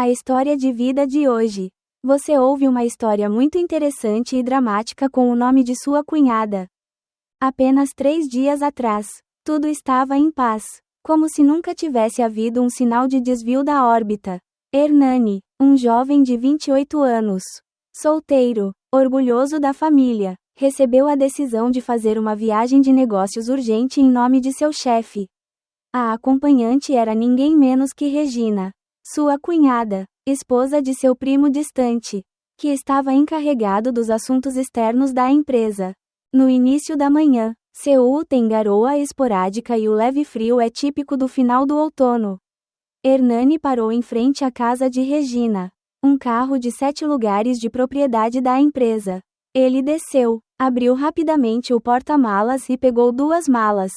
A história de vida de hoje. Você ouve uma história muito interessante e dramática com o nome de sua cunhada. Apenas 3 dias atrás, tudo estava em paz, como se nunca tivesse havido um sinal de desvio da órbita. Hernani, um jovem de 28 anos, solteiro, orgulhoso da família, recebeu a decisão de fazer uma viagem de negócios urgente em nome de seu chefe. A acompanhante era ninguém menos que Regina, sua cunhada, esposa de seu primo distante, que estava encarregado dos assuntos externos da empresa. No início da manhã, Seul tem garoa esporádica e o leve frio é típico do final do outono. Hernani parou em frente à casa de Regina, um carro de 7 lugares de propriedade da empresa. Ele desceu, abriu rapidamente o porta-malas e pegou 2 malas,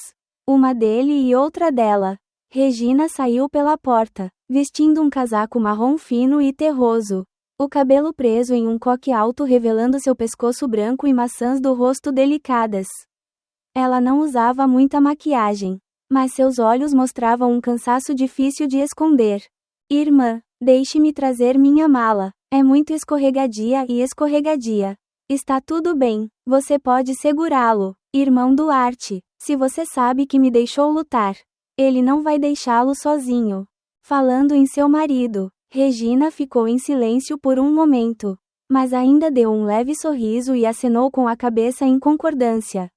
uma dele e outra dela. Regina saiu pela porta, vestindo um casaco marrom fino e terroso, o cabelo preso em um coque alto revelando seu pescoço branco e maçãs do rosto delicadas. Ela não usava muita maquiagem, mas seus olhos mostravam um cansaço difícil de esconder. Irmã, deixe-me trazer minha mala. É muito escorregadia e escorregadia. Está tudo bem, você pode segurá-lo, irmão Duarte, se você sabe que me deixou lutar. Ele não vai deixá-lo sozinho. Falando em seu marido, Regina ficou em silêncio por um momento, mas ainda deu um leve sorriso e acenou com a cabeça em concordância.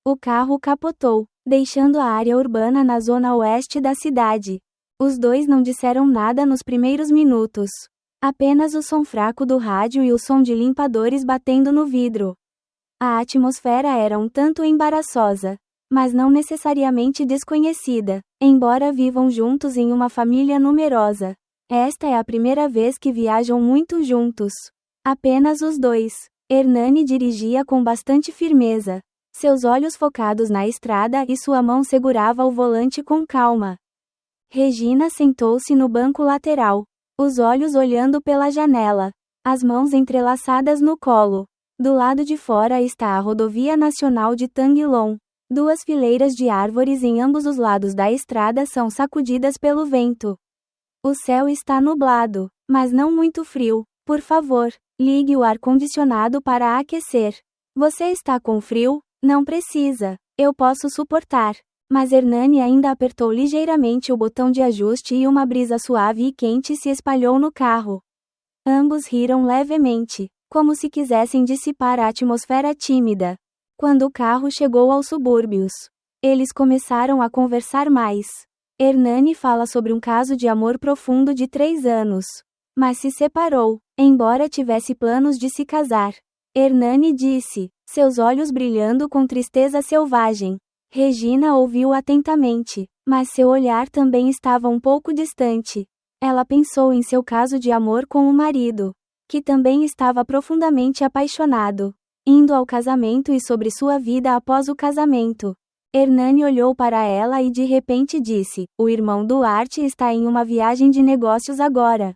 O carro capotou, deixando a área urbana na zona oeste da cidade. Os dois não disseram nada nos primeiros minutos. Apenas o som fraco do rádio e o som de limpadores batendo no vidro. A atmosfera era um tanto embaraçosa, mas não necessariamente desconhecida, embora vivam juntos em uma família numerosa. Esta é a primeira vez que viajam muito juntos. Apenas os dois. Hernani dirigia com bastante firmeza, seus olhos focados na estrada e sua mão segurava o volante com calma. Regina sentou-se no banco lateral, os olhos olhando pela janela, as mãos entrelaçadas no colo. Do lado de fora está a rodovia nacional de Tanguilon. 2 fileiras de árvores em ambos os lados da estrada são sacudidas pelo vento. O céu está nublado, mas não muito frio. Por favor, ligue o ar-condicionado para aquecer. Você está com frio? Não precisa. Eu posso suportar. Mas Hernani ainda apertou ligeiramente o botão de ajuste e uma brisa suave e quente se espalhou no carro. Ambos riram levemente, como se quisessem dissipar a atmosfera tímida. Quando o carro chegou aos subúrbios, eles começaram a conversar mais. Hernani fala sobre um caso de amor profundo de 3 anos, mas se separou, embora tivesse planos de se casar. Hernani disse, seus olhos brilhando com tristeza selvagem. Regina ouviu atentamente, mas seu olhar também estava um pouco distante. Ela pensou em seu caso de amor com o marido, que também estava profundamente apaixonado, indo ao casamento e sobre sua vida após o casamento. Hernani olhou para ela e de repente disse, o irmão Duarte está em uma viagem de negócios agora.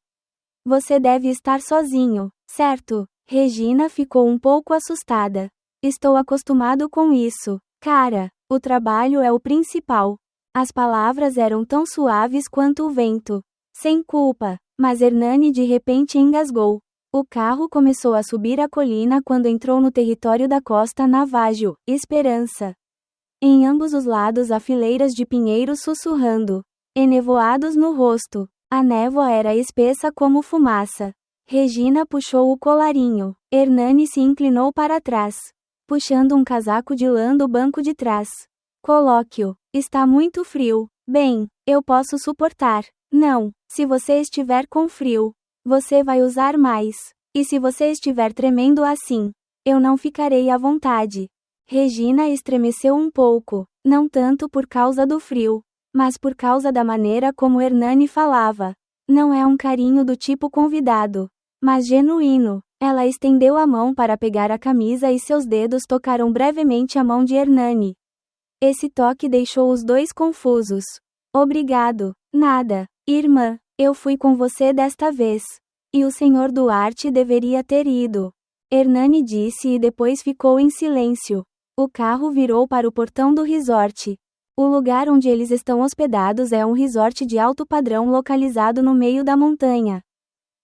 Você deve estar sozinho, certo? Regina ficou um pouco assustada. Estou acostumado com isso, cara. O trabalho é o principal. As palavras eram tão suaves quanto o vento. Sem culpa. Mas Hernani de repente engasgou. O carro começou a subir a colina quando entrou no território da Costa Navajo, Esperança. Em ambos os lados há fileiras de pinheiros sussurrando, enevoados no rosto. A névoa era espessa como fumaça. Regina puxou o colarinho. Hernani se inclinou para trás, puxando um casaco de lã do banco de trás. Colóquio. Está muito frio. Bem, eu posso suportar. Não, se você estiver com frio, você vai usar mais. E se você estiver tremendo assim, eu não ficarei à vontade. Regina estremeceu um pouco, não tanto por causa do frio, mas por causa da maneira como Hernani falava. Não é um carinho do tipo convidado, mas genuíno. Ela estendeu a mão para pegar a camisa e seus dedos tocaram brevemente a mão de Hernani. Esse toque deixou os dois confusos. Obrigado. Nada, irmã, eu fui com você desta vez. E o senhor Duarte deveria ter ido. Hernani disse e depois ficou em silêncio. O carro virou para o portão do resort. O lugar onde eles estão hospedados é um resort de alto padrão localizado no meio da montanha.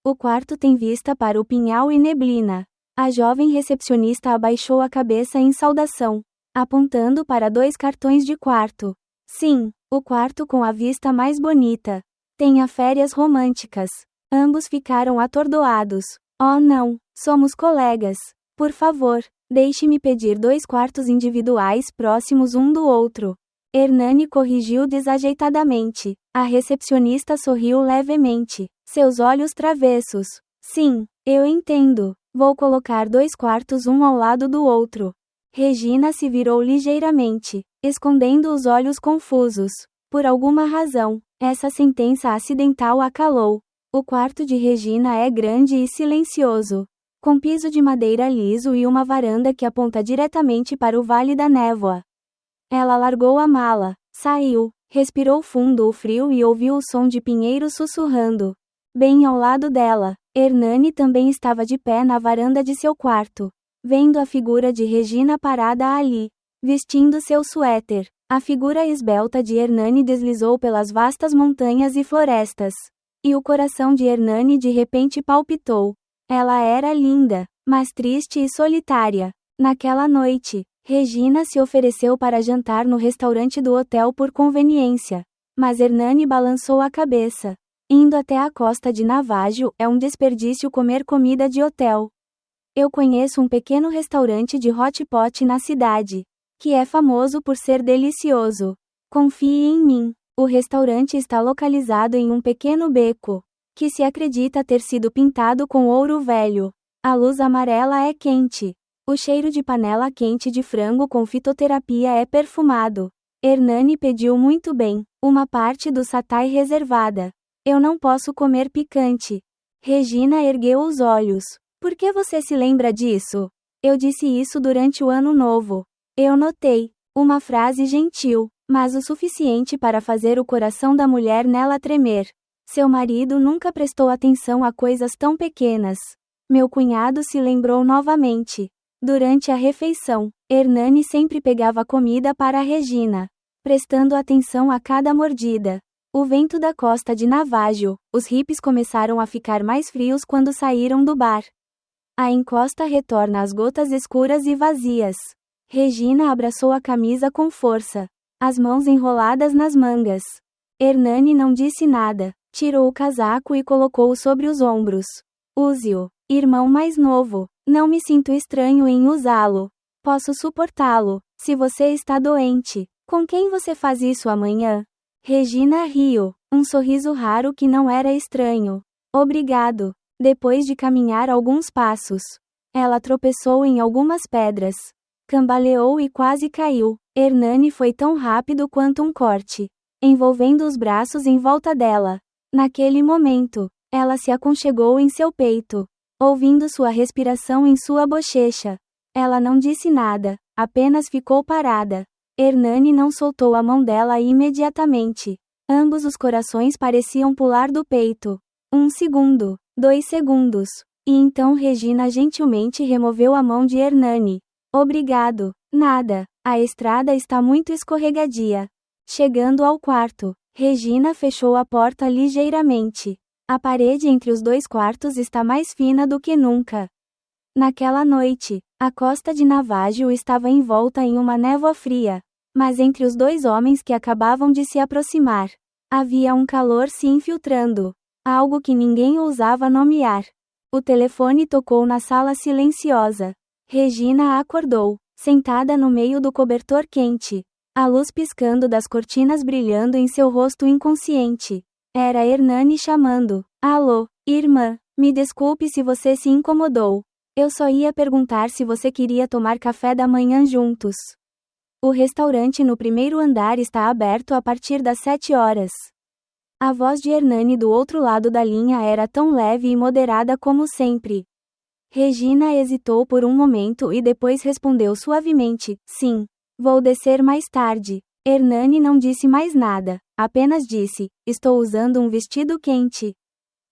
O quarto tem vista para o pinhal e neblina. A jovem recepcionista abaixou a cabeça em saudação, apontando para 2 cartões de quarto. Sim, o quarto com a vista mais bonita. Tenha férias românticas. Ambos ficaram atordoados. Oh não, somos colegas. Por favor, deixe-me pedir 2 quartos individuais próximos um do outro. Hernani corrigiu desajeitadamente. A recepcionista sorriu levemente, seus olhos travessos. Sim, eu entendo. Vou colocar 2 quartos um ao lado do outro. Regina se virou ligeiramente, escondendo os olhos confusos. Por alguma razão, essa sentença acidental a calou. O quarto de Regina é grande e silencioso, com piso de madeira liso e uma varanda que aponta diretamente para o Vale da Névoa. Ela largou a mala, saiu, respirou fundo o frio e ouviu o som de pinheiros sussurrando. Bem ao lado dela, Hernani também estava de pé na varanda de seu quarto, vendo a figura de Regina parada ali, vestindo seu suéter. A figura esbelta de Hernani deslizou pelas vastas montanhas e florestas. E o coração de Hernani de repente palpitou. Ela era linda, mas triste e solitária. Naquela noite, Regina se ofereceu para jantar no restaurante do hotel por conveniência. Mas Hernani balançou a cabeça. Indo até a costa de Navajo é um desperdício comer comida de hotel. Eu conheço um pequeno restaurante de hot pot na cidade, que é famoso por ser delicioso. Confie em mim. O restaurante está localizado em um pequeno beco, que se acredita ter sido pintado com ouro velho. A luz amarela é quente. O cheiro de panela quente de frango com fitoterapia é perfumado. Hernani pediu muito bem, uma parte do satay reservada. Eu não posso comer picante. Regina ergueu os olhos. Por que você se lembra disso? Eu disse isso durante o ano novo. Eu notei. Uma frase gentil, mas o suficiente para fazer o coração da mulher nela tremer. Seu marido nunca prestou atenção a coisas tão pequenas. Meu cunhado se lembrou novamente. Durante a refeição, Hernani sempre pegava comida para a Regina, prestando atenção a cada mordida. O vento da costa de Navajo, os hippies começaram a ficar mais frios quando saíram do bar. A encosta retorna às gotas escuras e vazias. Regina abraçou a camisa com força, as mãos enroladas nas mangas. Hernani não disse nada, tirou o casaco e colocou-o sobre os ombros. Use-o, irmão mais novo. Não me sinto estranho em usá-lo. Posso suportá-lo, se você está doente. Com quem você faz isso amanhã? Regina riu, um sorriso raro que não era estranho. Obrigado. Depois de caminhar alguns passos, ela tropeçou em algumas pedras. Cambaleou e quase caiu. Hernani foi tão rápido quanto um corte, envolvendo os braços em volta dela. Naquele momento, ela se aconchegou em seu peito, ouvindo sua respiração em sua bochecha. Ela não disse nada, apenas ficou parada. Hernani não soltou a mão dela imediatamente. Ambos os corações pareciam pular do peito. 1 segundo, 2 segundos. E então Regina gentilmente removeu a mão de Hernani. Obrigado. Nada. A estrada está muito escorregadia. Chegando ao quarto, Regina fechou a porta ligeiramente. A parede entre os 2 quartos está mais fina do que nunca. Naquela noite, a costa de Navajo estava envolta em uma névoa fria. Mas entre os 2 homens que acabavam de se aproximar, havia um calor se infiltrando. Algo que ninguém ousava nomear. O telefone tocou na sala silenciosa. Regina acordou, sentada no meio do cobertor quente. A luz piscando das cortinas brilhando em seu rosto inconsciente. Era Hernani chamando. Alô, irmã, me desculpe se você se incomodou. Eu só ia perguntar se você queria tomar café da manhã juntos. O restaurante no primeiro andar está aberto a partir das 7 horas. A voz de Hernani do outro lado da linha era tão leve e moderada como sempre. Regina hesitou por um momento e depois respondeu suavemente, sim, vou descer mais tarde. Hernani não disse mais nada, apenas disse, estou usando um vestido quente.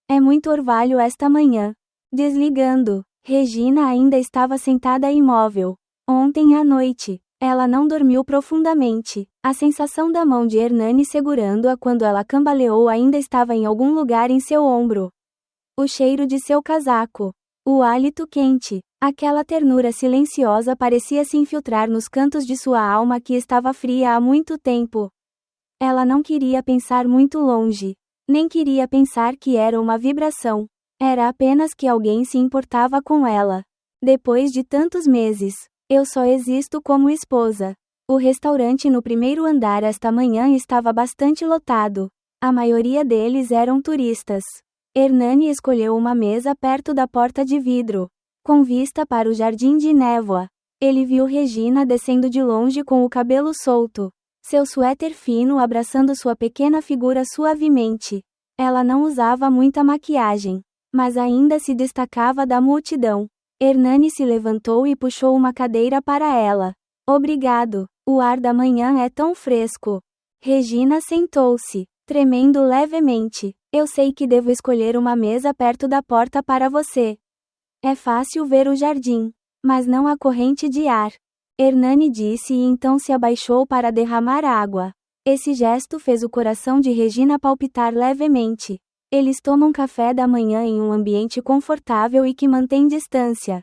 É muito orvalho esta manhã. Desligando, Regina ainda estava sentada imóvel. Ontem à noite, ela não dormiu profundamente. A sensação da mão de Hernani segurando-a quando ela cambaleou ainda estava em algum lugar em seu ombro. o cheiro de seu casaco, o hálito quente, aquela ternura silenciosa parecia se infiltrar nos cantos de sua alma que estava fria há muito tempo. Ela não queria pensar muito longe, nem queria pensar que era uma vibração. Era apenas que alguém se importava com ela. Depois de tantos meses, eu só existo como esposa. O restaurante no primeiro andar esta manhã estava bastante lotado. A maioria deles eram turistas. Hernani escolheu uma mesa perto da porta de vidro, com vista para o jardim de névoa. Ele viu Regina descendo de longe com o cabelo solto, seu suéter fino abraçando sua pequena figura suavemente. Ela não usava muita maquiagem, mas ainda se destacava da multidão. Hernani se levantou e puxou uma cadeira para ela. Obrigado, o ar da manhã é tão fresco. Regina sentou-se, tremendo levemente. Eu sei que devo escolher uma mesa perto da porta para você. É fácil ver o jardim, mas não a corrente de ar. Hernani disse e então se abaixou para derramar água. Esse gesto fez o coração de Regina palpitar levemente. Eles tomam café da manhã em um ambiente confortável e que mantém distância.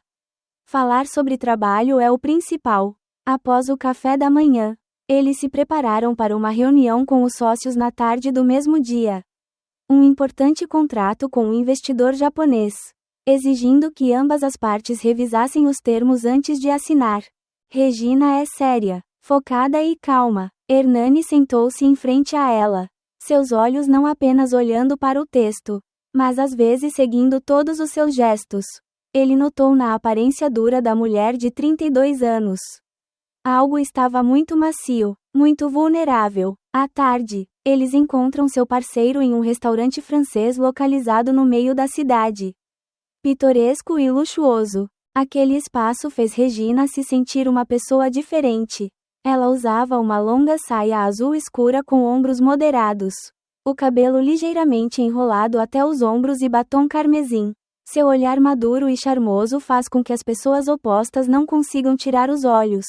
Falar sobre trabalho é o principal. Após o café da manhã, eles se prepararam para uma reunião com os sócios na tarde do mesmo dia. Um importante contrato com um investidor japonês, exigindo que ambas as partes revisassem os termos antes de assinar. Regina é séria, focada e calma. Hernani sentou-se em frente a ela, seus olhos não apenas olhando para o texto, mas às vezes seguindo todos os seus gestos. Ele notou na aparência dura da mulher de 32 anos. Algo estava muito macio, muito vulnerável. À tarde, eles encontram seu parceiro em um restaurante francês localizado no meio da cidade. Pitoresco e luxuoso. Aquele espaço fez Regina se sentir uma pessoa diferente. Ela usava uma longa saia azul escura com ombros moderados, o cabelo ligeiramente enrolado até os ombros e batom carmesim. Seu olhar maduro e charmoso faz com que as pessoas opostas não consigam tirar os olhos.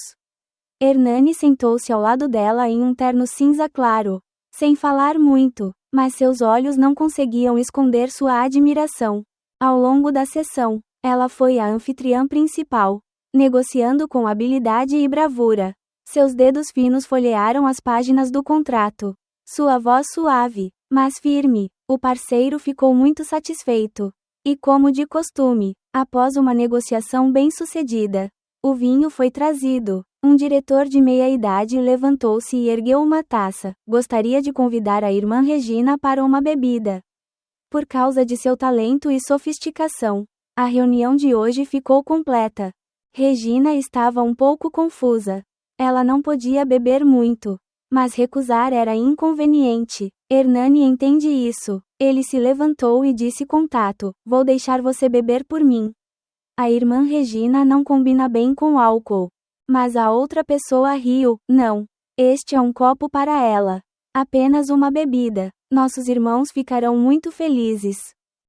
Hernani sentou-se ao lado dela em um terno cinza claro, sem falar muito, mas seus olhos não conseguiam esconder sua admiração. Ao longo da sessão, ela foi a anfitriã principal, negociando com habilidade e bravura. Seus dedos finos folhearam as páginas do contrato. Sua voz suave, mas firme. O parceiro ficou muito satisfeito. E como de costume, após uma negociação bem-sucedida, o vinho foi trazido. Um diretor de meia-idade levantou-se e ergueu uma taça. Gostaria de convidar a irmã Regina para uma bebida. Por causa de seu talento e sofisticação, a reunião de hoje ficou completa. Regina estava um pouco confusa. Ela não podia beber muito, mas recusar era inconveniente. Hernani entende isso. Ele se levantou e disse com tato: vou deixar você beber por mim. A irmã Regina não combina bem com álcool. Mas a outra pessoa riu: não. Este é um copo para ela. Apenas uma bebida. Nossos irmãos ficarão muito felizes.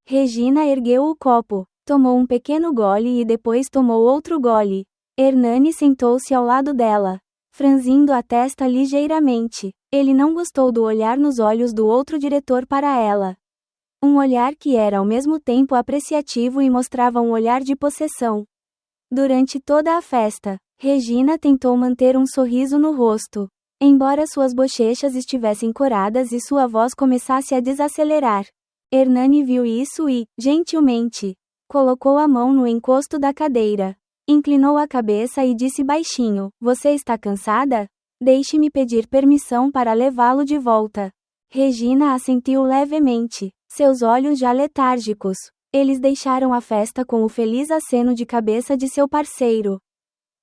Regina ergueu o copo, tomou um pequeno gole e depois tomou outro gole. Hernani sentou-se ao lado dela, franzindo a testa ligeiramente. Ele não gostou do olhar nos olhos do outro diretor para ela. Um olhar que era ao mesmo tempo apreciativo e mostrava um olhar de possessão. Durante toda a festa, Regina tentou manter um sorriso no rosto, embora suas bochechas estivessem coradas e sua voz começasse a desacelerar. Hernani viu isso e, gentilmente, colocou a mão no encosto da cadeira. Inclinou a cabeça e disse baixinho: você está cansada? Deixe-me pedir permissão para levá-lo de volta. Regina assentiu levemente, seus olhos já letárgicos. Eles deixaram a festa com o feliz aceno de cabeça de seu parceiro.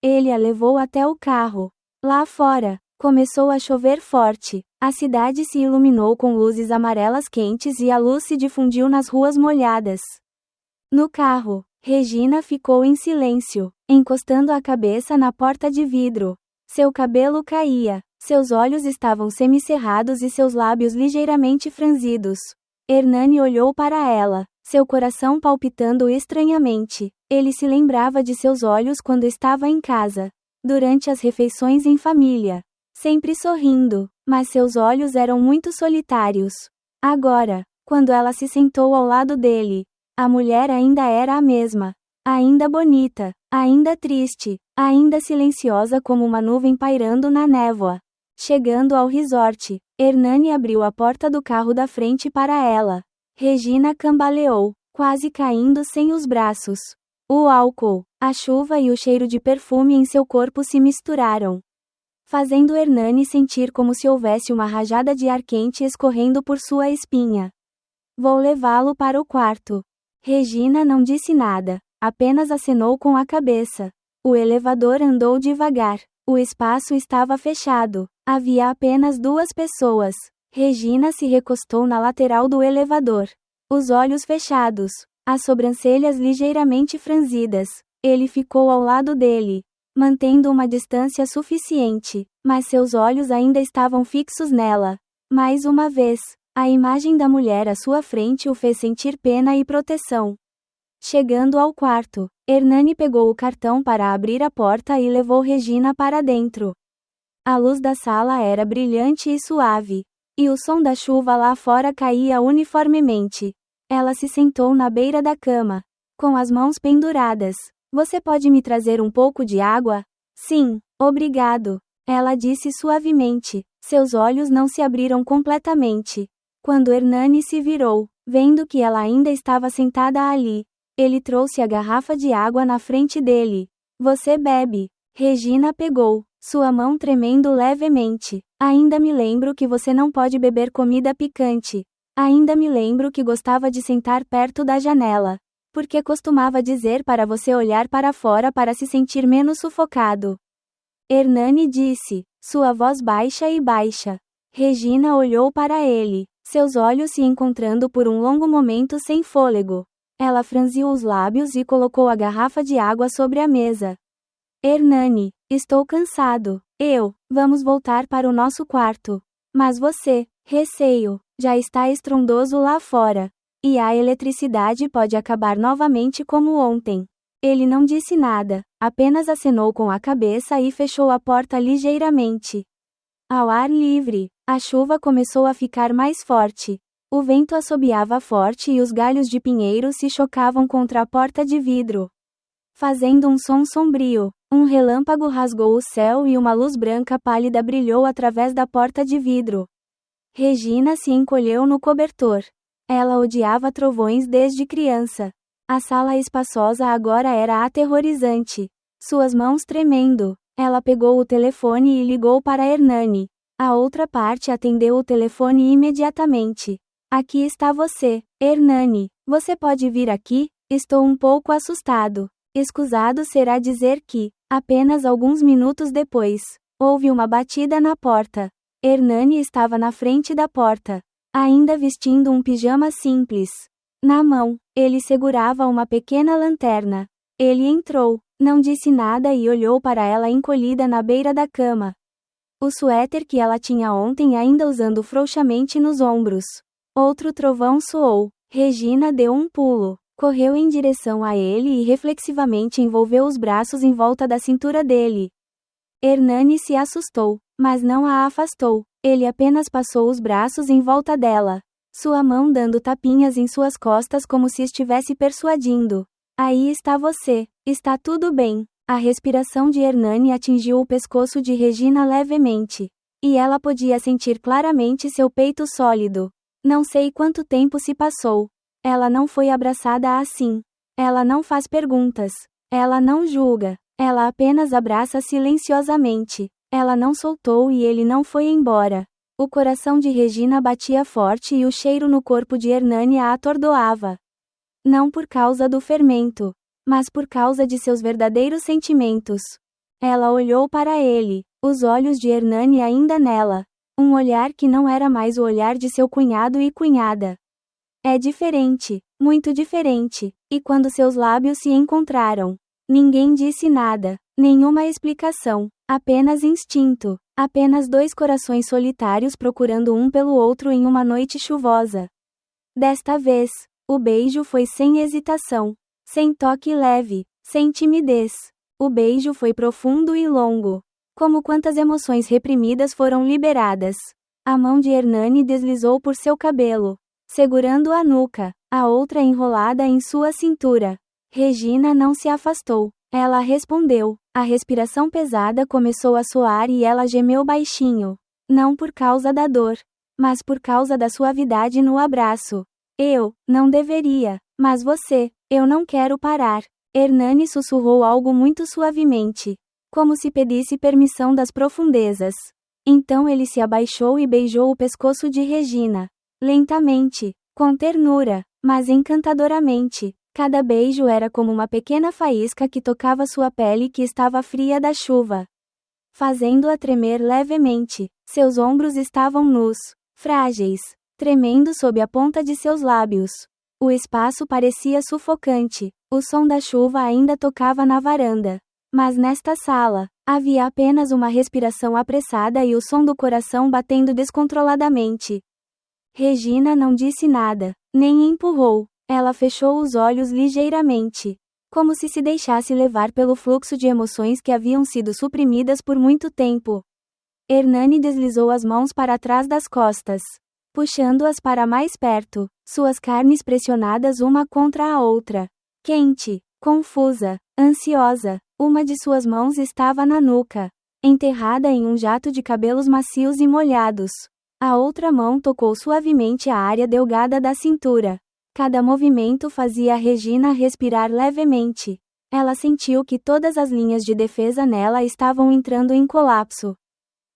Ele a levou até o carro. Lá fora, começou a chover forte. A cidade se iluminou com luzes amarelas quentes e a luz se difundiu nas ruas molhadas. No carro, Regina ficou em silêncio, encostando a cabeça na porta de vidro. Seu cabelo caía, seus olhos estavam semicerrados e seus lábios ligeiramente franzidos. Hernani olhou para ela, seu coração palpitando estranhamente. Ele se lembrava de seus olhos quando estava em casa, durante as refeições em família, sempre sorrindo, mas seus olhos eram muito solitários. Agora, quando ela se sentou ao lado dele, A mulher ainda era a mesma. Ainda bonita, ainda triste, ainda silenciosa como uma nuvem pairando na névoa. Chegando ao resort, Hernani abriu a porta do carro da frente para ela. Regina cambaleou, quase caindo sem os braços. O álcool, a chuva e o cheiro de perfume em seu corpo se misturaram, fazendo Hernani sentir como se houvesse uma rajada de ar quente escorrendo por sua espinha. Vou levá-lo para o quarto. Regina não disse nada, apenas acenou com a cabeça. O elevador andou devagar. O espaço estava fechado. Havia apenas 2 pessoas. Regina se recostou na lateral do elevador. Os olhos fechados, as sobrancelhas ligeiramente franzidas. Ele ficou ao lado dele, mantendo uma distância suficiente, mas seus olhos ainda estavam fixos nela. Mais uma vez, a imagem da mulher à sua frente o fez sentir pena e proteção. Chegando ao quarto, Hernani pegou o cartão para abrir a porta e levou Regina para dentro. A luz da sala era brilhante e suave, e o som da chuva lá fora caía uniformemente. Ela se sentou na beira da cama, com as mãos penduradas. Você pode me trazer um pouco de água? Sim, obrigado. Ela disse suavemente. Seus olhos não se abriram completamente. Quando Hernani se virou, vendo que ela ainda estava sentada ali, ele trouxe a garrafa de água na frente dele. Você bebe? Regina pegou, sua mão tremendo levemente. Ainda me lembro que você não pode beber comida picante. Ainda me lembro que gostava de sentar perto da janela, porque costumava dizer para você olhar para fora para se sentir menos sufocado. Hernani disse, sua voz baixa e baixa. Regina olhou para ele, seus olhos se encontrando por um longo momento sem fôlego. Ela franziu os lábios e colocou a garrafa de água sobre a mesa. Hernani, estou cansado. Vamos voltar para o nosso quarto. Mas você, receio, já está estrondoso lá fora. E a eletricidade pode acabar novamente como ontem. Ele não disse nada, apenas acenou com a cabeça e fechou a porta ligeiramente. Ao ar livre, a chuva começou a ficar mais forte. O vento assobiava forte e os galhos de pinheiro se chocavam contra a porta de vidro, fazendo um som sombrio. Um relâmpago rasgou o céu e uma luz branca pálida brilhou através da porta de vidro. Regina se encolheu no cobertor. Ela odiava trovões desde criança. A sala espaçosa agora era aterrorizante. Suas mãos tremendo. Ela pegou o telefone e ligou para Hernani. A outra parte atendeu o telefone imediatamente. Aqui está você, Hernani. Você pode vir aqui? Estou um pouco assustado. Escusado será dizer que, apenas alguns minutos depois, houve uma batida na porta. Hernani estava na frente da porta, ainda vestindo um pijama simples. Na mão, ele segurava uma pequena lanterna. Ele entrou, não disse nada e olhou para ela encolhida na beira da cama. O suéter que ela tinha ontem ainda usando frouxamente nos ombros. Outro trovão soou. Regina deu um pulo, correu em direção a ele e reflexivamente envolveu os braços em volta da cintura dele. Hernani se assustou, mas não a afastou. Ele apenas passou os braços em volta dela, sua mão dando tapinhas em suas costas como se estivesse persuadindo. Aí está você, está tudo bem. A respiração de Hernani atingiu o pescoço de Regina levemente, e ela podia sentir claramente seu peito sólido. Não sei quanto tempo se passou. Ela não foi abraçada assim. Ela não faz perguntas. Ela não julga. Ela apenas abraça silenciosamente. Ela não soltou e ele não foi embora. O coração de Regina batia forte e o cheiro no corpo de Hernani a atordoava. Não por causa do fermento, mas por causa de seus verdadeiros sentimentos. Ela olhou para ele, os olhos de Hernani ainda nela. Um olhar que não era mais o olhar de seu cunhado e cunhada. É diferente, muito diferente. E quando seus lábios se encontraram, ninguém disse nada, nenhuma explicação, apenas instinto, apenas 2 corações solitários procurando um pelo outro em uma noite chuvosa. Desta vez, o beijo foi sem hesitação, sem toque leve, sem timidez. O beijo foi profundo e longo. Como quantas emoções reprimidas foram liberadas. A mão de Hernani deslizou por seu cabelo. segurando a nuca, a outra enrolada em sua cintura. Regina não se afastou. Ela respondeu. A respiração pesada começou a soar e ela gemeu baixinho. Não por causa da dor, mas por causa da suavidade no abraço. Eu não deveria, mas você, eu não quero parar. Hernani sussurrou algo muito suavemente, como se pedisse permissão das profundezas. Então ele se abaixou e beijou o pescoço de Regina. Lentamente, com ternura, mas encantadoramente. Cada beijo era como uma pequena faísca que tocava sua pele que estava fria da chuva, fazendo-a tremer levemente. Seus ombros estavam nus, frágeis, tremendo sob a ponta de seus lábios. O espaço parecia sufocante. O som da chuva ainda tocava na varanda. Mas nesta sala, havia apenas uma respiração apressada e o som do coração batendo descontroladamente. Regina não disse nada, nem empurrou. Ela fechou os olhos ligeiramente, como se deixasse levar pelo fluxo de emoções que haviam sido suprimidas por muito tempo. Hernani deslizou as mãos para trás das costas, puxando-as para mais perto, suas carnes pressionadas uma contra a outra. Quente, confusa, ansiosa, uma de suas mãos estava na nuca, enterrada em um jato de cabelos macios e molhados. A outra mão tocou suavemente a área delgada da cintura. Cada movimento fazia Regina respirar levemente. Ela sentiu que todas as linhas de defesa nela estavam entrando em colapso.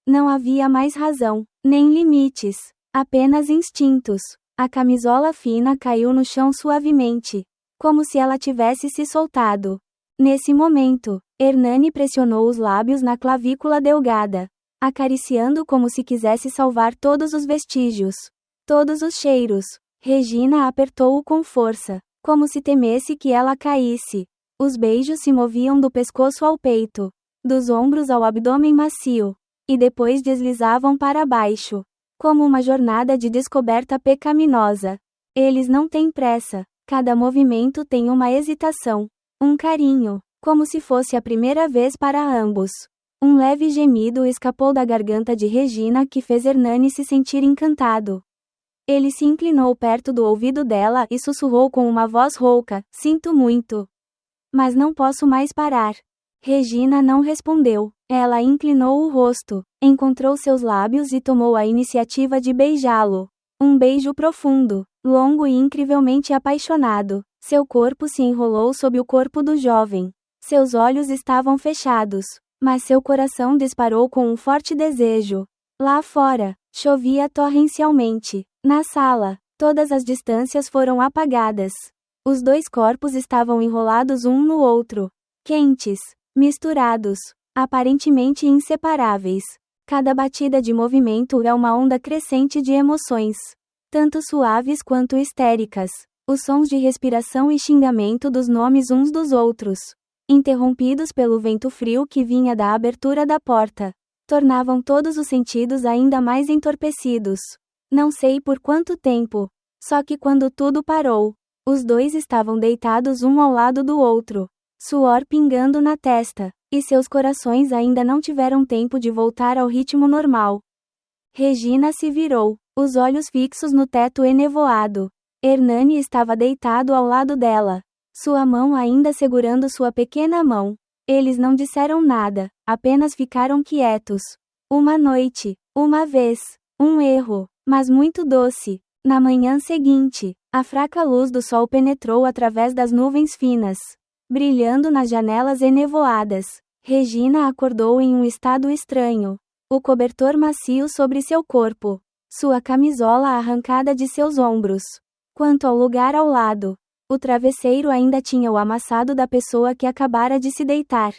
Não havia mais razão, nem limites, apenas instintos. A camisola fina caiu no chão suavemente, como se ela tivesse se soltado. Nesse momento, Hernani pressionou os lábios na clavícula delgada, acariciando como se quisesse salvar todos os vestígios, todos os cheiros. Regina apertou-o com força, como se temesse que ela caísse. Os beijos se moviam do pescoço ao peito, dos ombros ao abdômen macio, e depois deslizavam para baixo, como uma jornada de descoberta pecaminosa. Eles não têm pressa, cada movimento tem uma hesitação, um carinho, como se fosse a primeira vez para ambos. Um leve gemido escapou da garganta de Regina que fez Hernani se sentir encantado. Ele se inclinou perto do ouvido dela e sussurrou com uma voz rouca: "Sinto muito. Mas não posso mais parar." Regina não respondeu. Ela inclinou o rosto, encontrou seus lábios e tomou a iniciativa de beijá-lo. Um beijo profundo, longo e incrivelmente apaixonado. Seu corpo se enrolou sob o corpo do jovem. Seus olhos estavam fechados, mas seu coração disparou com um forte desejo. Lá fora, chovia torrencialmente. Na sala, todas as distâncias foram apagadas. Os dois corpos estavam enrolados um no outro, quentes, misturados, aparentemente inseparáveis. Cada batida de movimento é uma onda crescente de emoções, tanto suaves quanto histéricas. Os sons de respiração e xingamento dos nomes uns dos outros, interrompidos pelo vento frio que vinha da abertura da porta, tornavam todos os sentidos ainda mais entorpecidos. Não sei por quanto tempo, só que quando tudo parou, os dois estavam deitados um ao lado do outro, suor pingando na testa, e seus corações ainda não tiveram tempo de voltar ao ritmo normal. Regina se virou, os olhos fixos no teto enevoado. Hernani estava deitado ao lado dela, sua mão ainda segurando sua pequena mão. Eles não disseram nada, apenas ficaram quietos. Uma noite, uma vez, um erro, mas muito doce. Na manhã seguinte, a fraca luz do sol penetrou através das nuvens finas, brilhando nas janelas enevoadas. Regina acordou em um estado estranho. O cobertor macio sobre seu corpo, sua camisola arrancada de seus ombros. Quanto ao lugar ao lado, o travesseiro ainda tinha o amassado da pessoa que acabara de se deitar.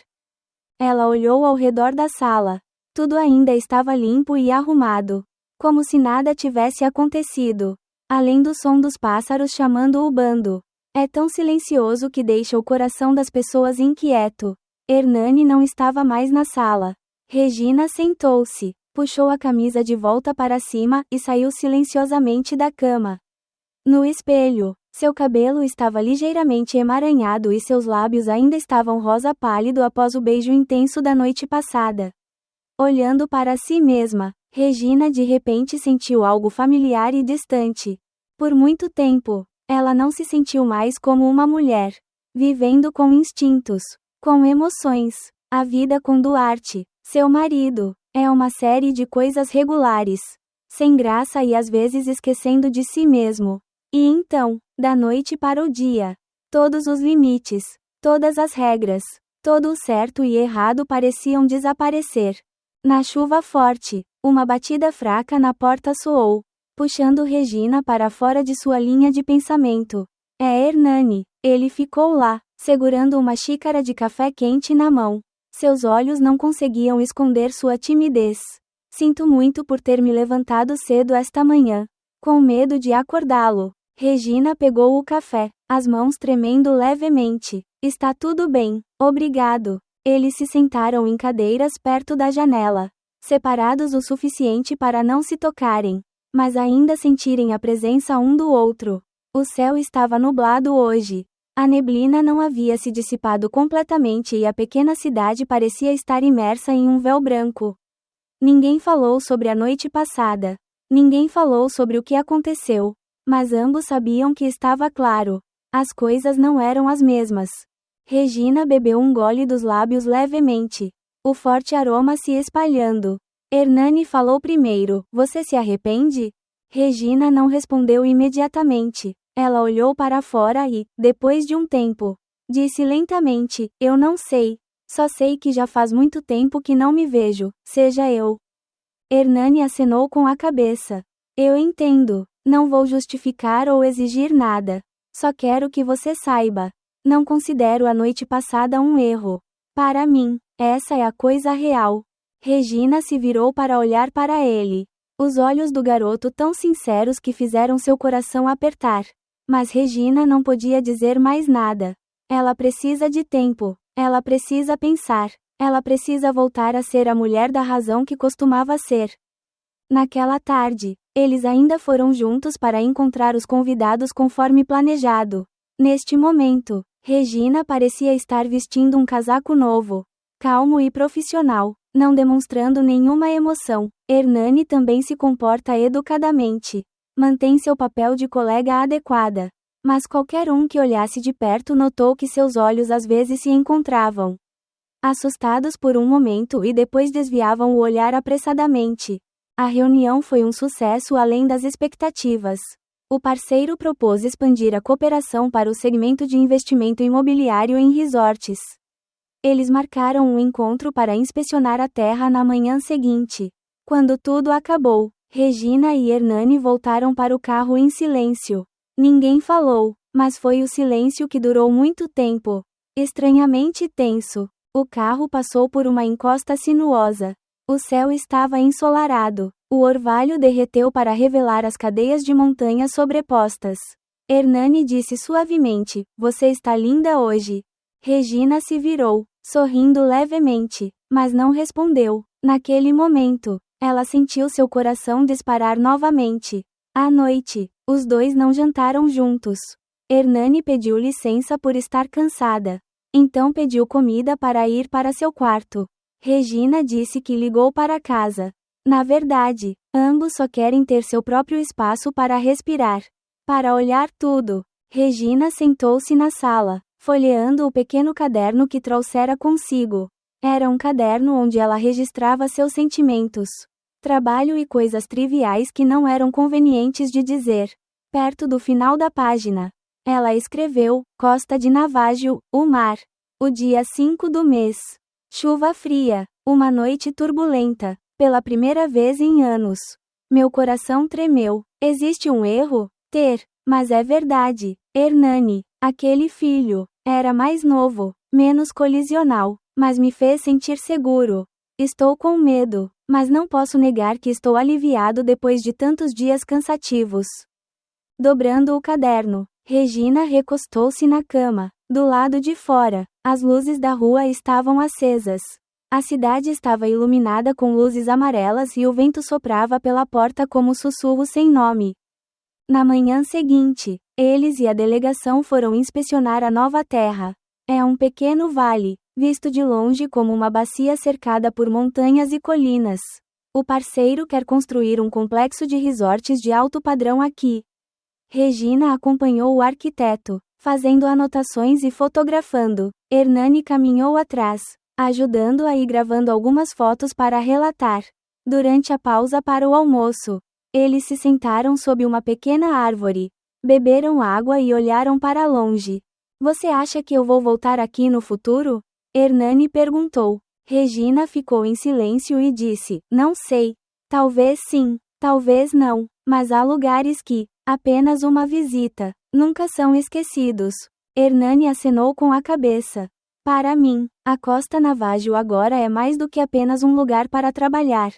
Ela olhou ao redor da sala. Tudo ainda estava limpo e arrumado, como se nada tivesse acontecido, além do som dos pássaros chamando o bando. É tão silencioso que deixa o coração das pessoas inquieto. Hernani não estava mais na sala. Regina sentou-se, puxou a camisa de volta para cima e saiu silenciosamente da cama. No espelho, seu cabelo estava ligeiramente emaranhado e seus lábios ainda estavam rosa pálido após o beijo intenso da noite passada. Olhando para si mesma, Regina de repente sentiu algo familiar e distante. Por muito tempo, ela não se sentiu mais como uma mulher, vivendo com instintos, com emoções. A vida com Duarte, seu marido, é uma série de coisas regulares, sem graça e às vezes esquecendo de si mesmo. E então, da noite para o dia, todos os limites, todas as regras, todo o certo e errado pareciam desaparecer. Na chuva forte, uma batida fraca na porta soou, puxando Regina para fora de sua linha de pensamento. É Hernani. Ele ficou lá, segurando uma xícara de café quente na mão. Seus olhos não conseguiam esconder sua timidez. Sinto muito por ter me levantado cedo esta manhã, com medo de acordá-lo. Regina pegou o café, as mãos tremendo levemente. Está tudo bem, obrigado. Eles se sentaram em cadeiras perto da janela, separados o suficiente para não se tocarem, mas ainda sentirem a presença um do outro. O céu estava nublado hoje. A neblina não havia se dissipado completamente e a pequena cidade parecia estar imersa em um véu branco. Ninguém falou sobre a noite passada. Ninguém falou sobre o que aconteceu. Mas ambos sabiam que estava claro. As coisas não eram as mesmas. Regina bebeu um gole dos lábios levemente, o forte aroma se espalhando. Hernani falou primeiro: Você se arrepende? Regina não respondeu imediatamente. Ela olhou para fora e, depois de um tempo, disse lentamente: Eu não sei. Só sei que já faz muito tempo que não me vejo, seja eu. Hernani acenou com a cabeça. Eu entendo. Não vou justificar ou exigir nada. Só quero que você saiba. Não considero a noite passada um erro. Para mim, essa é a coisa real. Regina se virou para olhar para ele. Os olhos do garoto tão sinceros que fizeram seu coração apertar. Mas Regina não podia dizer mais nada. Ela precisa de tempo. Ela precisa pensar. Ela precisa voltar a ser a mulher da razão que costumava ser. Naquela tarde, eles ainda foram juntos para encontrar os convidados conforme planejado. Neste momento, Regina parecia estar vestindo um casaco novo, calmo e profissional, não demonstrando nenhuma emoção. Hernani também se comporta educadamente. Mantém seu papel de colega adequada. Mas qualquer um que olhasse de perto notou que seus olhos às vezes se encontravam, assustados por um momento e depois desviavam o olhar apressadamente. A reunião foi um sucesso além das expectativas. O parceiro propôs expandir a cooperação para o segmento de investimento imobiliário em resorts. Eles marcaram um encontro para inspecionar a terra na manhã seguinte. Quando tudo acabou, Regina e Hernani voltaram para o carro em silêncio. Ninguém falou, mas foi o silêncio que durou muito tempo. Estranhamente tenso. O carro passou por uma encosta sinuosa. O céu estava ensolarado. O orvalho derreteu para revelar as cadeias de montanhas sobrepostas. Hernani disse suavemente: Você está linda hoje. Regina se virou, sorrindo levemente, mas não respondeu. Naquele momento, ela sentiu seu coração disparar novamente. À noite, os dois não jantaram juntos. Hernani pediu licença por estar cansada. Então pediu comida para ir para seu quarto. Regina disse que ligou para casa. Na verdade, ambos só querem ter seu próprio espaço para respirar, para olhar tudo. Regina sentou-se na sala, folheando o pequeno caderno que trouxera consigo. Era um caderno onde ela registrava seus sentimentos, trabalho e coisas triviais que não eram convenientes de dizer. Perto do final da página, ela escreveu: Costa de Navajo, o mar. O dia 5 do mês. Chuva fria. Uma noite turbulenta. Pela primeira vez em anos. Meu coração tremeu. Existe um erro? Mas é verdade. Hernani, aquele filho, era mais novo, menos colisional, mas me fez sentir seguro. Estou com medo, mas não posso negar que estou aliviado depois de tantos dias cansativos. Dobrando o caderno, Regina recostou-se na cama. Do lado de fora, as luzes da rua estavam acesas. A cidade estava iluminada com luzes amarelas e o vento soprava pela porta como sussurro sem nome. Na manhã seguinte, eles e a delegação foram inspecionar a nova terra. É um pequeno vale, visto de longe como uma bacia cercada por montanhas e colinas. O parceiro quer construir um complexo de resorts de alto padrão aqui. Regina acompanhou o arquiteto, fazendo anotações e fotografando. Hernani caminhou atrás, ajudando-a e gravando algumas fotos para relatar. Durante a pausa para o almoço, eles se sentaram sob uma pequena árvore, beberam água e olharam para longe. Você acha que eu vou voltar aqui no futuro? Hernani perguntou. Regina ficou em silêncio e disse: não sei. Talvez sim, talvez não, mas há lugares que, apenas uma visita, nunca são esquecidos. Hernani acenou com a cabeça. Para mim, a Costa Navágio agora é mais do que apenas um lugar para trabalhar.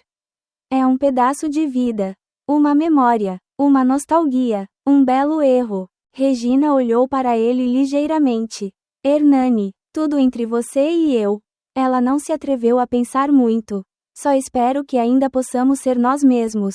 É um pedaço de vida, uma memória, uma nostalgia, um belo erro. Regina olhou para ele ligeiramente. Hernani, tudo entre você e eu. Ela não se atreveu a pensar muito. Só espero que ainda possamos ser nós mesmos.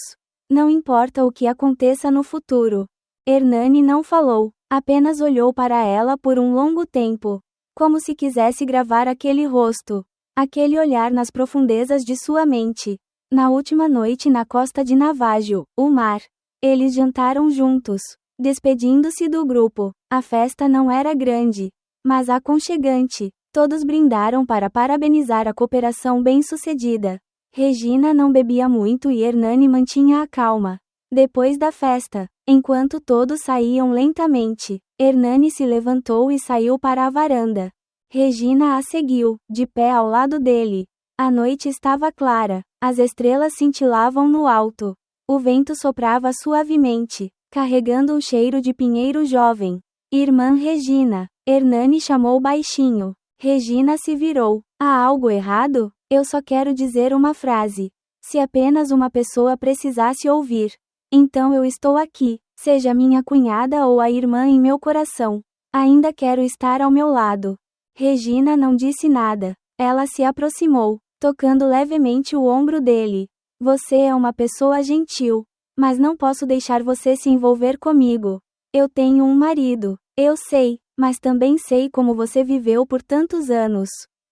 Não importa o que aconteça no futuro. Hernani não falou, apenas olhou para ela por um longo tempo, como se quisesse gravar aquele rosto, aquele olhar nas profundezas de sua mente. Na última noite na costa de Navágio, o mar. Eles jantaram juntos, despedindo-se do grupo. A festa não era grande, mas aconchegante. Todos brindaram para parabenizar a cooperação bem-sucedida. Regina não bebia muito e Hernani mantinha a calma. Depois da festa, enquanto todos saíam lentamente, Hernani se levantou e saiu para a varanda. Regina a seguiu, de pé ao lado dele. A noite estava clara, as estrelas cintilavam no alto. O vento soprava suavemente, carregando um cheiro de pinheiro jovem. Irmã Regina, Hernani chamou baixinho. Regina se virou. Há algo errado? Eu só quero dizer uma frase. Se apenas uma pessoa precisasse ouvir. Então eu estou aqui, seja minha cunhada ou a irmã em meu coração. Ainda quero estar ao meu lado. Regina não disse nada. Ela se aproximou, tocando levemente o ombro dele. Você é uma pessoa gentil, mas não posso deixar você se envolver comigo. Eu tenho um marido. Eu sei, mas também sei como você viveu por tantos anos.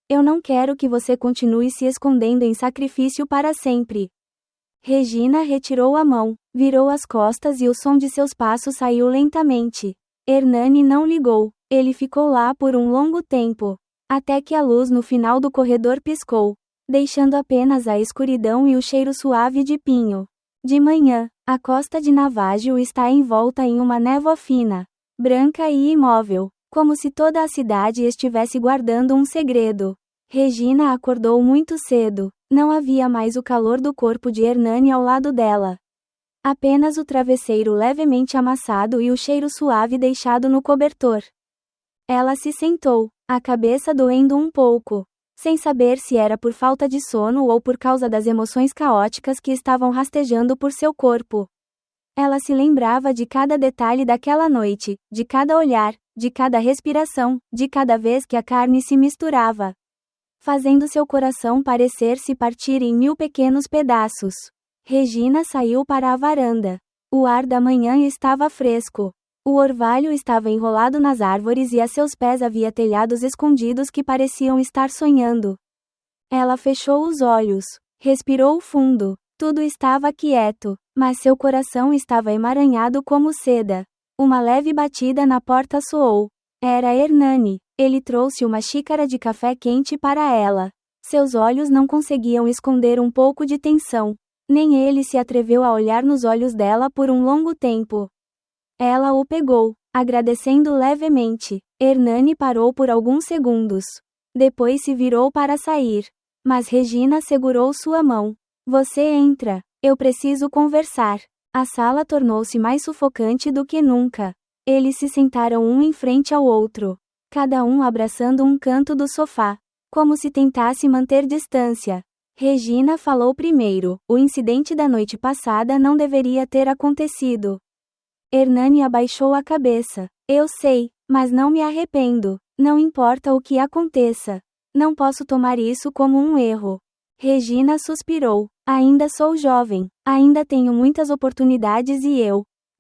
Eu não quero que você continue se escondendo em sacrifício para sempre. Regina retirou a mão, virou as costas e o som de seus passos saiu lentamente. Hernani não ligou. Ele ficou lá por um longo tempo, até que a luz no final do corredor piscou, deixando apenas a escuridão e o cheiro suave de pinho. De manhã, a costa de Navágio está envolta em uma névoa fina, branca e imóvel, como se toda a cidade estivesse guardando um segredo. Regina acordou muito cedo. Não havia mais o calor do corpo de Hernani ao lado dela. Apenas o travesseiro levemente amassado e o cheiro suave deixado no cobertor. Ela se sentou, a cabeça doendo um pouco, sem saber se era por falta de sono ou por causa das emoções caóticas que estavam rastejando por seu corpo. Ela se lembrava de cada detalhe daquela noite, de cada olhar, de cada respiração, de cada vez que a carne se misturava, fazendo seu coração parecer se partir em 1000 pequenos pedaços. Regina saiu para a varanda. O ar da manhã estava fresco. O orvalho estava enrolado nas árvores e a seus pés havia telhados escondidos que pareciam estar sonhando. Ela fechou os olhos, respirou fundo. Tudo estava quieto, mas seu coração estava emaranhado como seda. Uma leve batida na porta soou. Era Hernani. Ele trouxe uma xícara de café quente para ela. Seus olhos não conseguiam esconder um pouco de tensão. Nem ele se atreveu a olhar nos olhos dela por um longo tempo. Ela o pegou, agradecendo levemente. Hernani parou por alguns segundos. Depois se virou para sair. Mas Regina segurou sua mão. Você entra. Eu preciso conversar. A sala tornou-se mais sufocante do que nunca. Eles se sentaram um em frente ao outro, cada um abraçando um canto do sofá, como se tentasse manter distância. Regina falou primeiro. O incidente da noite passada não deveria ter acontecido. Hernani abaixou a cabeça. Eu sei, mas não me arrependo. Não importa o que aconteça. Não posso tomar isso como um erro. Regina suspirou. Ainda sou jovem. Ainda tenho muitas oportunidades e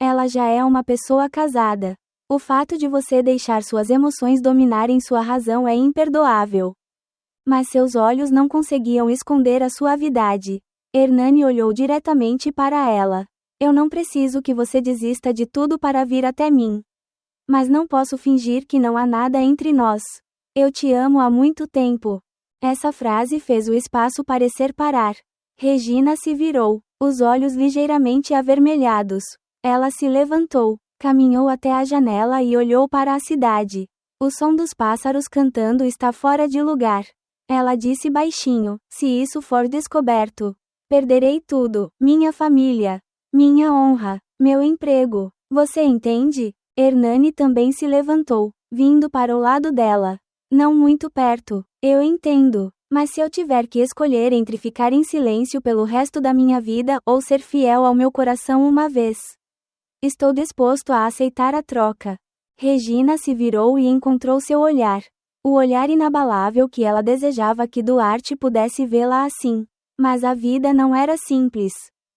ela já é uma pessoa casada. O fato de você deixar suas emoções dominarem sua razão é imperdoável. Mas seus olhos não conseguiam esconder a suavidade. Hernani olhou diretamente para ela. Eu não preciso que você desista de tudo para vir até mim. Mas não posso fingir que não há nada entre nós. Eu te amo há muito tempo. Essa frase fez o espaço parecer parar. Regina se virou, os olhos ligeiramente avermelhados. Ela se levantou, caminhou até a janela e olhou para a cidade. O som dos pássaros cantando está fora de lugar. Ela disse baixinho: se isso for descoberto, perderei tudo, minha família, minha honra, meu emprego. Você entende? Hernani também se levantou, vindo para o lado dela. Não muito perto. Eu entendo. Mas se eu tiver que escolher entre ficar em silêncio pelo resto da minha vida ou ser fiel ao meu coração uma vez, estou disposto a aceitar a troca. Regina se virou e encontrou seu olhar. O olhar inabalável que ela desejava que Duarte pudesse vê-la assim. Mas a vida não era simples.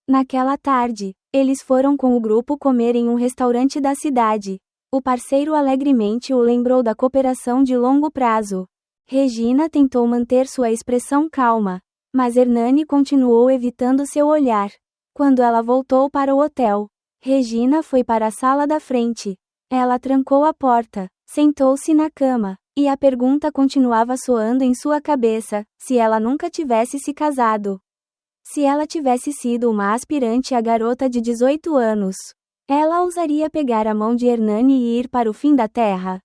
Naquela tarde, eles foram com o grupo comer em um restaurante da cidade. O parceiro alegremente o lembrou da cooperação de longo prazo. Regina tentou manter sua expressão calma, mas Hernani continuou evitando seu olhar. Quando ela voltou para o hotel, Regina foi para a sala da frente. Ela trancou a porta, sentou-se na cama, e a pergunta continuava soando em sua cabeça: se ela nunca tivesse se casado? Se ela tivesse sido uma aspirante a garota de 18 anos, ela ousaria pegar a mão de Hernani e ir para o fim da terra?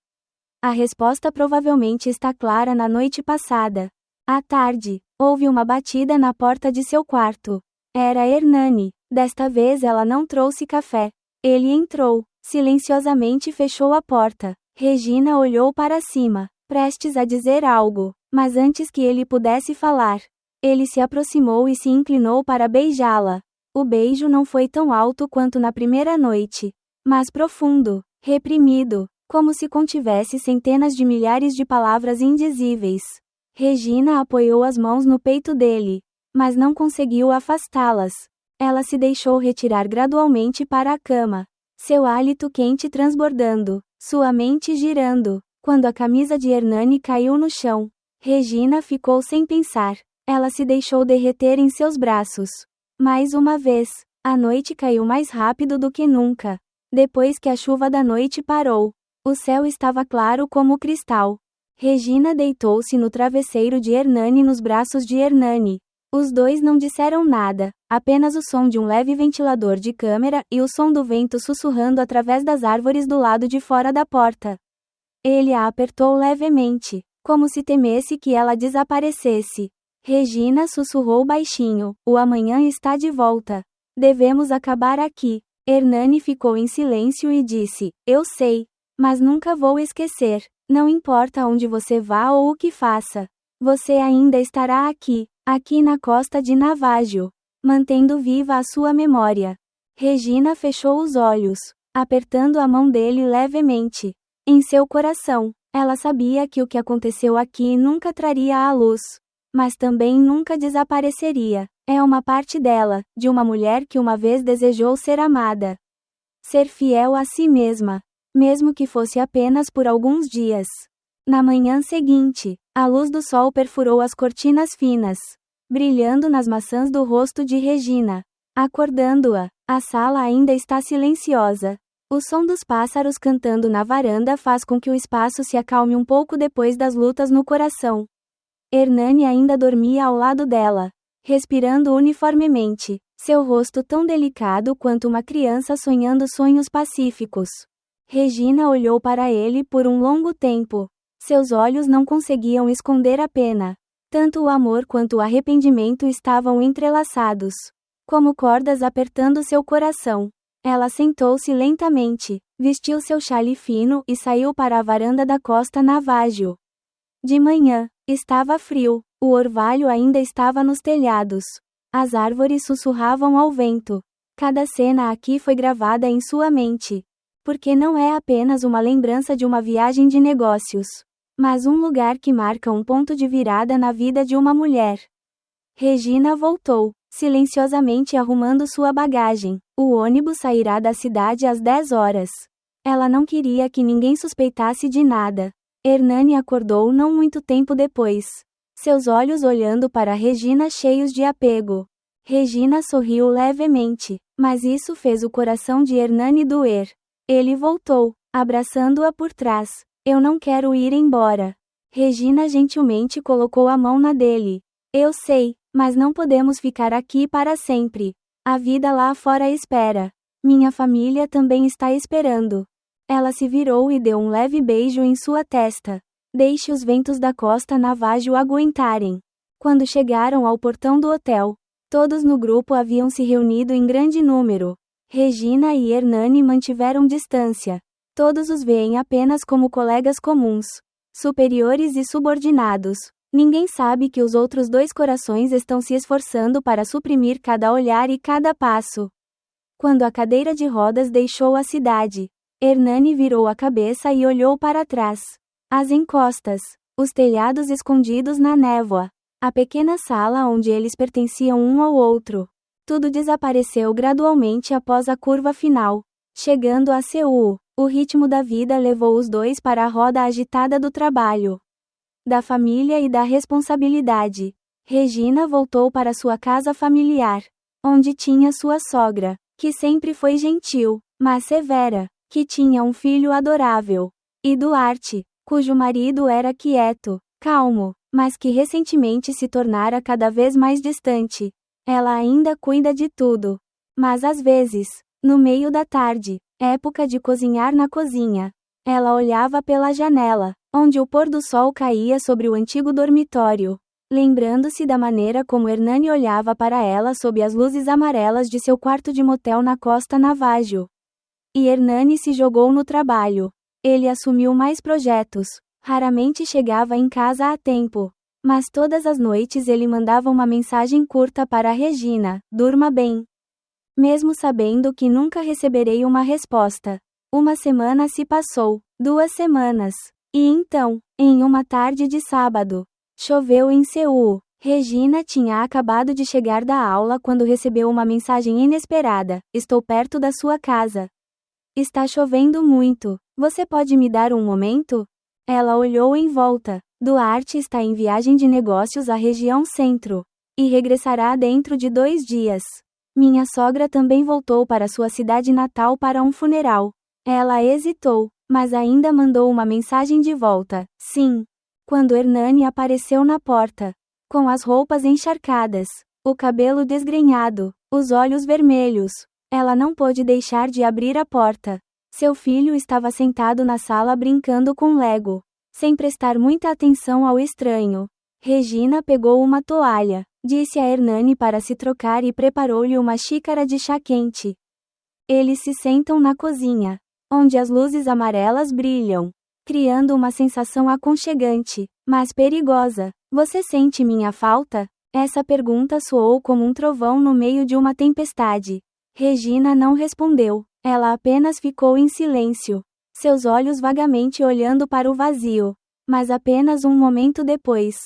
A resposta provavelmente está clara na noite passada. À tarde, houve uma batida na porta de seu quarto. Era Hernani. Desta vez ela não trouxe café. Ele entrou, silenciosamente fechou a porta. Regina olhou para cima, prestes a dizer algo, mas antes que ele pudesse falar, ele se aproximou e se inclinou para beijá-la. O beijo não foi tão alto quanto na primeira noite, mas profundo, reprimido, como se contivesse centenas de milhares de palavras indizíveis. Regina apoiou as mãos no peito dele, mas não conseguiu afastá-las. Ela se deixou retirar gradualmente para a cama, seu hálito quente transbordando, sua mente girando. Quando a camisa de Hernani caiu no chão, Regina ficou sem pensar. Ela se deixou derreter em seus braços. Mais uma vez, a noite caiu mais rápido do que nunca. Depois que a chuva da noite parou, o céu estava claro como cristal. Regina deitou-se no travesseiro de Hernani nos braços de Hernani. Os dois não disseram nada, apenas o som de um leve ventilador de câmera e o som do vento sussurrando através das árvores do lado de fora da porta. Ele a apertou levemente, como se temesse que ela desaparecesse. Regina sussurrou baixinho: o amanhã está de volta. Devemos acabar aqui. Hernani ficou em silêncio e disse: eu sei, mas nunca vou esquecer. Não importa onde você vá ou o que faça. Você ainda estará aqui, aqui na costa de Navajo, mantendo viva a sua memória. Regina fechou os olhos, apertando a mão dele levemente. Em seu coração, ela sabia que o que aconteceu aqui nunca traria à luz, mas também nunca desapareceria. É uma parte dela, de uma mulher que uma vez desejou ser amada. Ser fiel a si mesma, mesmo que fosse apenas por alguns dias. Na manhã seguinte, a luz do sol perfurou as cortinas finas, brilhando nas maçãs do rosto de Regina, acordando-a. A sala ainda está silenciosa. O som dos pássaros cantando na varanda faz com que o espaço se acalme um pouco depois das lutas no coração. Hernani ainda dormia ao lado dela, respirando uniformemente, seu rosto tão delicado quanto uma criança sonhando sonhos pacíficos. Regina olhou para ele por um longo tempo. Seus olhos não conseguiam esconder a pena. Tanto o amor quanto o arrependimento estavam entrelaçados, como cordas apertando seu coração. Ela sentou-se lentamente, vestiu seu chale fino e saiu para a varanda da costa Navajo. De manhã, estava frio, o orvalho ainda estava nos telhados. As árvores sussurravam ao vento. Cada cena aqui foi gravada em sua mente. Porque não é apenas uma lembrança de uma viagem de negócios, mas um lugar que marca um ponto de virada na vida de uma mulher. Regina voltou, silenciosamente arrumando sua bagagem. O ônibus sairá da cidade às 10 horas. Ela não queria que ninguém suspeitasse de nada. Hernani acordou não muito tempo depois, seus olhos olhando para Regina cheios de apego. Regina sorriu levemente, Mas isso fez o coração de Hernani doer. Ele voltou, abraçando-a por trás. Eu não quero ir embora. Regina gentilmente colocou a mão na dele. Eu sei, mas não podemos ficar aqui para sempre. A vida lá fora espera. Minha família também está esperando. Ela se virou e deu um leve beijo em sua testa. Deixe os ventos da costa Navajo aguentarem. Quando chegaram ao portão do hotel, todos no grupo haviam se reunido em grande número. Regina e Hernani mantiveram distância. Todos os veem apenas como colegas comuns, superiores e subordinados. Ninguém sabe que os outros dois corações estão se esforçando para suprimir cada olhar e cada passo. Quando a cadeira de rodas deixou a cidade, Hernani virou a cabeça e olhou para trás. As encostas, os telhados escondidos na névoa, a pequena sala onde eles pertenciam um ao outro. Tudo desapareceu gradualmente após a curva final. Chegando a Seul, o ritmo da vida levou os dois para a roda agitada do trabalho, da família e da responsabilidade. Regina voltou para sua casa familiar, onde tinha sua sogra, que sempre foi gentil, mas severa, que tinha um filho adorável, e Duarte, cujo marido era quieto, calmo, mas que recentemente se tornara cada vez mais distante. Ela ainda cuida de tudo. Mas às vezes, no meio da tarde, época de cozinhar na cozinha, ela olhava pela janela, onde o pôr do sol caía sobre o antigo dormitório, lembrando-se da maneira como Hernani olhava para ela sob as luzes amarelas de seu quarto de motel na costa Navajo. E Hernani se jogou no trabalho. Ele assumiu mais projetos. Raramente chegava em casa a tempo. Mas todas as noites ele mandava uma mensagem curta para Regina: durma bem. Mesmo sabendo que nunca receberei uma resposta. Uma semana se passou, 2 semanas. E então, em uma tarde de sábado, choveu em Seul. Regina tinha acabado de chegar da aula quando recebeu uma mensagem inesperada: estou perto da sua casa. Está chovendo muito. Você pode me dar um momento? Ela olhou em volta. Duarte está em viagem de negócios à região centro. E regressará dentro de 2 dias. Minha sogra também voltou para sua cidade natal para um funeral. Ela hesitou, mas ainda mandou uma mensagem de volta. Sim. Quando Hernani apareceu na porta, com as roupas encharcadas, o cabelo desgrenhado, os olhos vermelhos, ela não pôde deixar de abrir a porta. Seu filho estava sentado na sala brincando com Lego, sem prestar muita atenção ao estranho. Regina pegou uma toalha, disse a Hernani para se trocar e preparou-lhe uma xícara de chá quente. Eles se sentam na cozinha, onde as luzes amarelas brilham, criando uma sensação aconchegante, mas perigosa. Você sente minha falta? Essa pergunta soou como um trovão no meio de uma tempestade. Regina não respondeu. Ela apenas ficou em silêncio, seus olhos vagamente olhando para o vazio. Mas apenas um momento depois,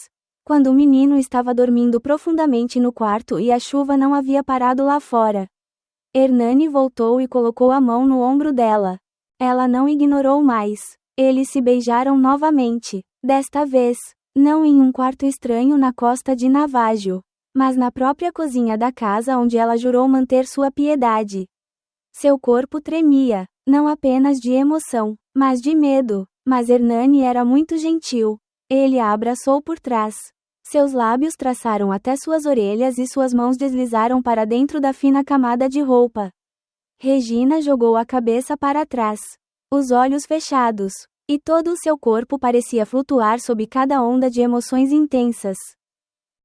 quando o menino estava dormindo profundamente no quarto e a chuva não havia parado lá fora, Hernani voltou e colocou a mão no ombro dela. Ela não ignorou mais. Eles se beijaram novamente. Desta vez, não em um quarto estranho na costa de Navajo, mas na própria cozinha da casa onde ela jurou manter sua piedade. Seu corpo tremia, não apenas de emoção, mas de medo. Mas Hernani era muito gentil. Ele a abraçou por trás. Seus lábios traçaram até suas orelhas e suas mãos deslizaram para dentro da fina camada de roupa. Regina jogou a cabeça para trás, os olhos fechados, e todo o seu corpo parecia flutuar sob cada onda de emoções intensas.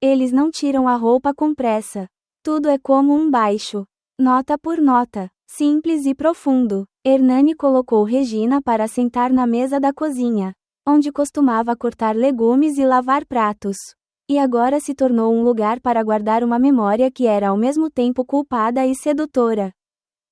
Eles não tiram a roupa com pressa. Tudo é como um baixo, nota por nota, simples e profundo. Hernani colocou Regina para sentar na mesa da cozinha, onde costumava cortar legumes e lavar pratos. E agora se tornou um lugar para guardar uma memória que era ao mesmo tempo culpada e sedutora.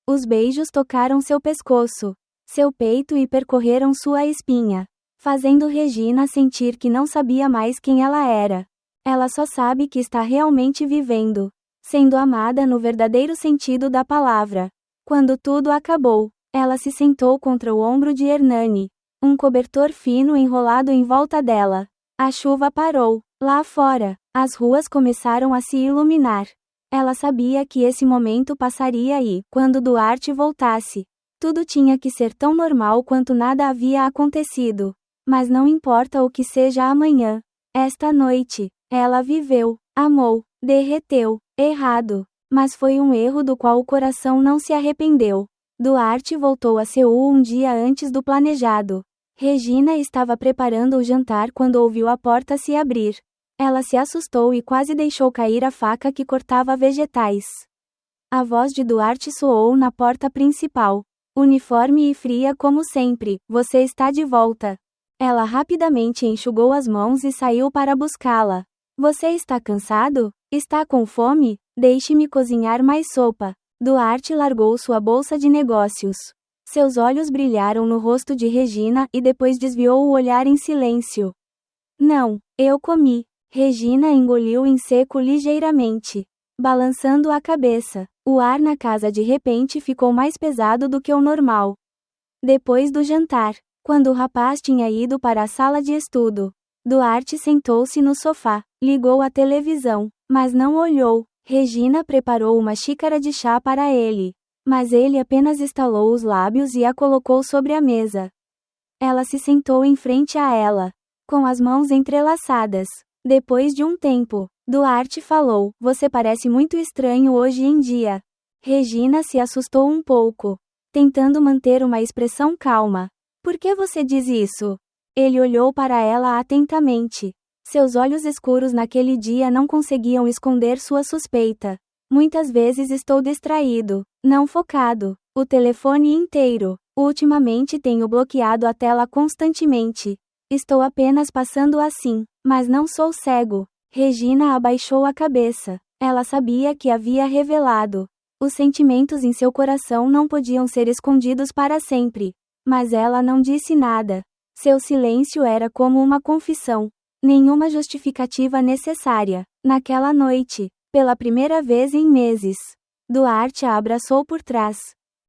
Os beijos tocaram seu pescoço, seu peito e percorreram sua espinha, fazendo Regina sentir que não sabia mais quem ela era. Ela só sabe que está realmente vivendo, sendo amada no verdadeiro sentido da palavra. Quando tudo acabou, ela se sentou contra o ombro de Hernani, um cobertor fino enrolado em volta dela. A chuva parou. Lá fora, as ruas começaram a se iluminar. Ela sabia que esse momento passaria e, quando Duarte voltasse, tudo tinha que ser tão normal quanto nada havia acontecido. Mas não importa o que seja amanhã. Esta noite, ela viveu, amou, derreteu, errado. Mas foi um erro do qual o coração não se arrependeu. Duarte voltou a Seul um dia antes do planejado. Regina estava preparando o jantar quando ouviu a porta se abrir. Ela se assustou e quase deixou cair a faca que cortava vegetais. A voz de Duarte soou na porta principal. Uniforme e fria como sempre, você está de volta. Ela rapidamente enxugou as mãos e saiu para buscá-la. Você está cansado? Está com fome? Deixe-me cozinhar mais sopa. Duarte largou sua bolsa de negócios. Seus olhos brilharam no rosto de Regina e depois desviou o olhar em silêncio. Não, eu comi. Regina engoliu em seco ligeiramente, balançando a cabeça. O ar na casa de repente ficou mais pesado do que o normal. Depois do jantar, quando o rapaz tinha ido para a sala de estudo, Duarte sentou-se no sofá, ligou a televisão, mas não olhou. Regina preparou uma xícara de chá para ele, mas ele apenas estalou os lábios e a colocou sobre a mesa. Ela se sentou em frente a ela, com as mãos entrelaçadas. Depois de um tempo, Duarte falou: Você parece muito estranho hoje em dia. Regina se assustou um pouco, tentando manter uma expressão calma. Por que você diz isso? Ele olhou para ela atentamente. Seus olhos escuros naquele dia não conseguiam esconder sua suspeita. Muitas vezes estou distraído, não focado. O telefone inteiro. Ultimamente tenho bloqueado a tela constantemente. Estou apenas passando assim, mas não sou cego. Regina abaixou a cabeça. Ela sabia que havia revelado. Os sentimentos em seu coração não podiam ser escondidos para sempre. Mas ela não disse nada. Seu silêncio era como uma confissão. Nenhuma justificativa necessária. Naquela noite, pela primeira vez em meses, Duarte a abraçou por trás.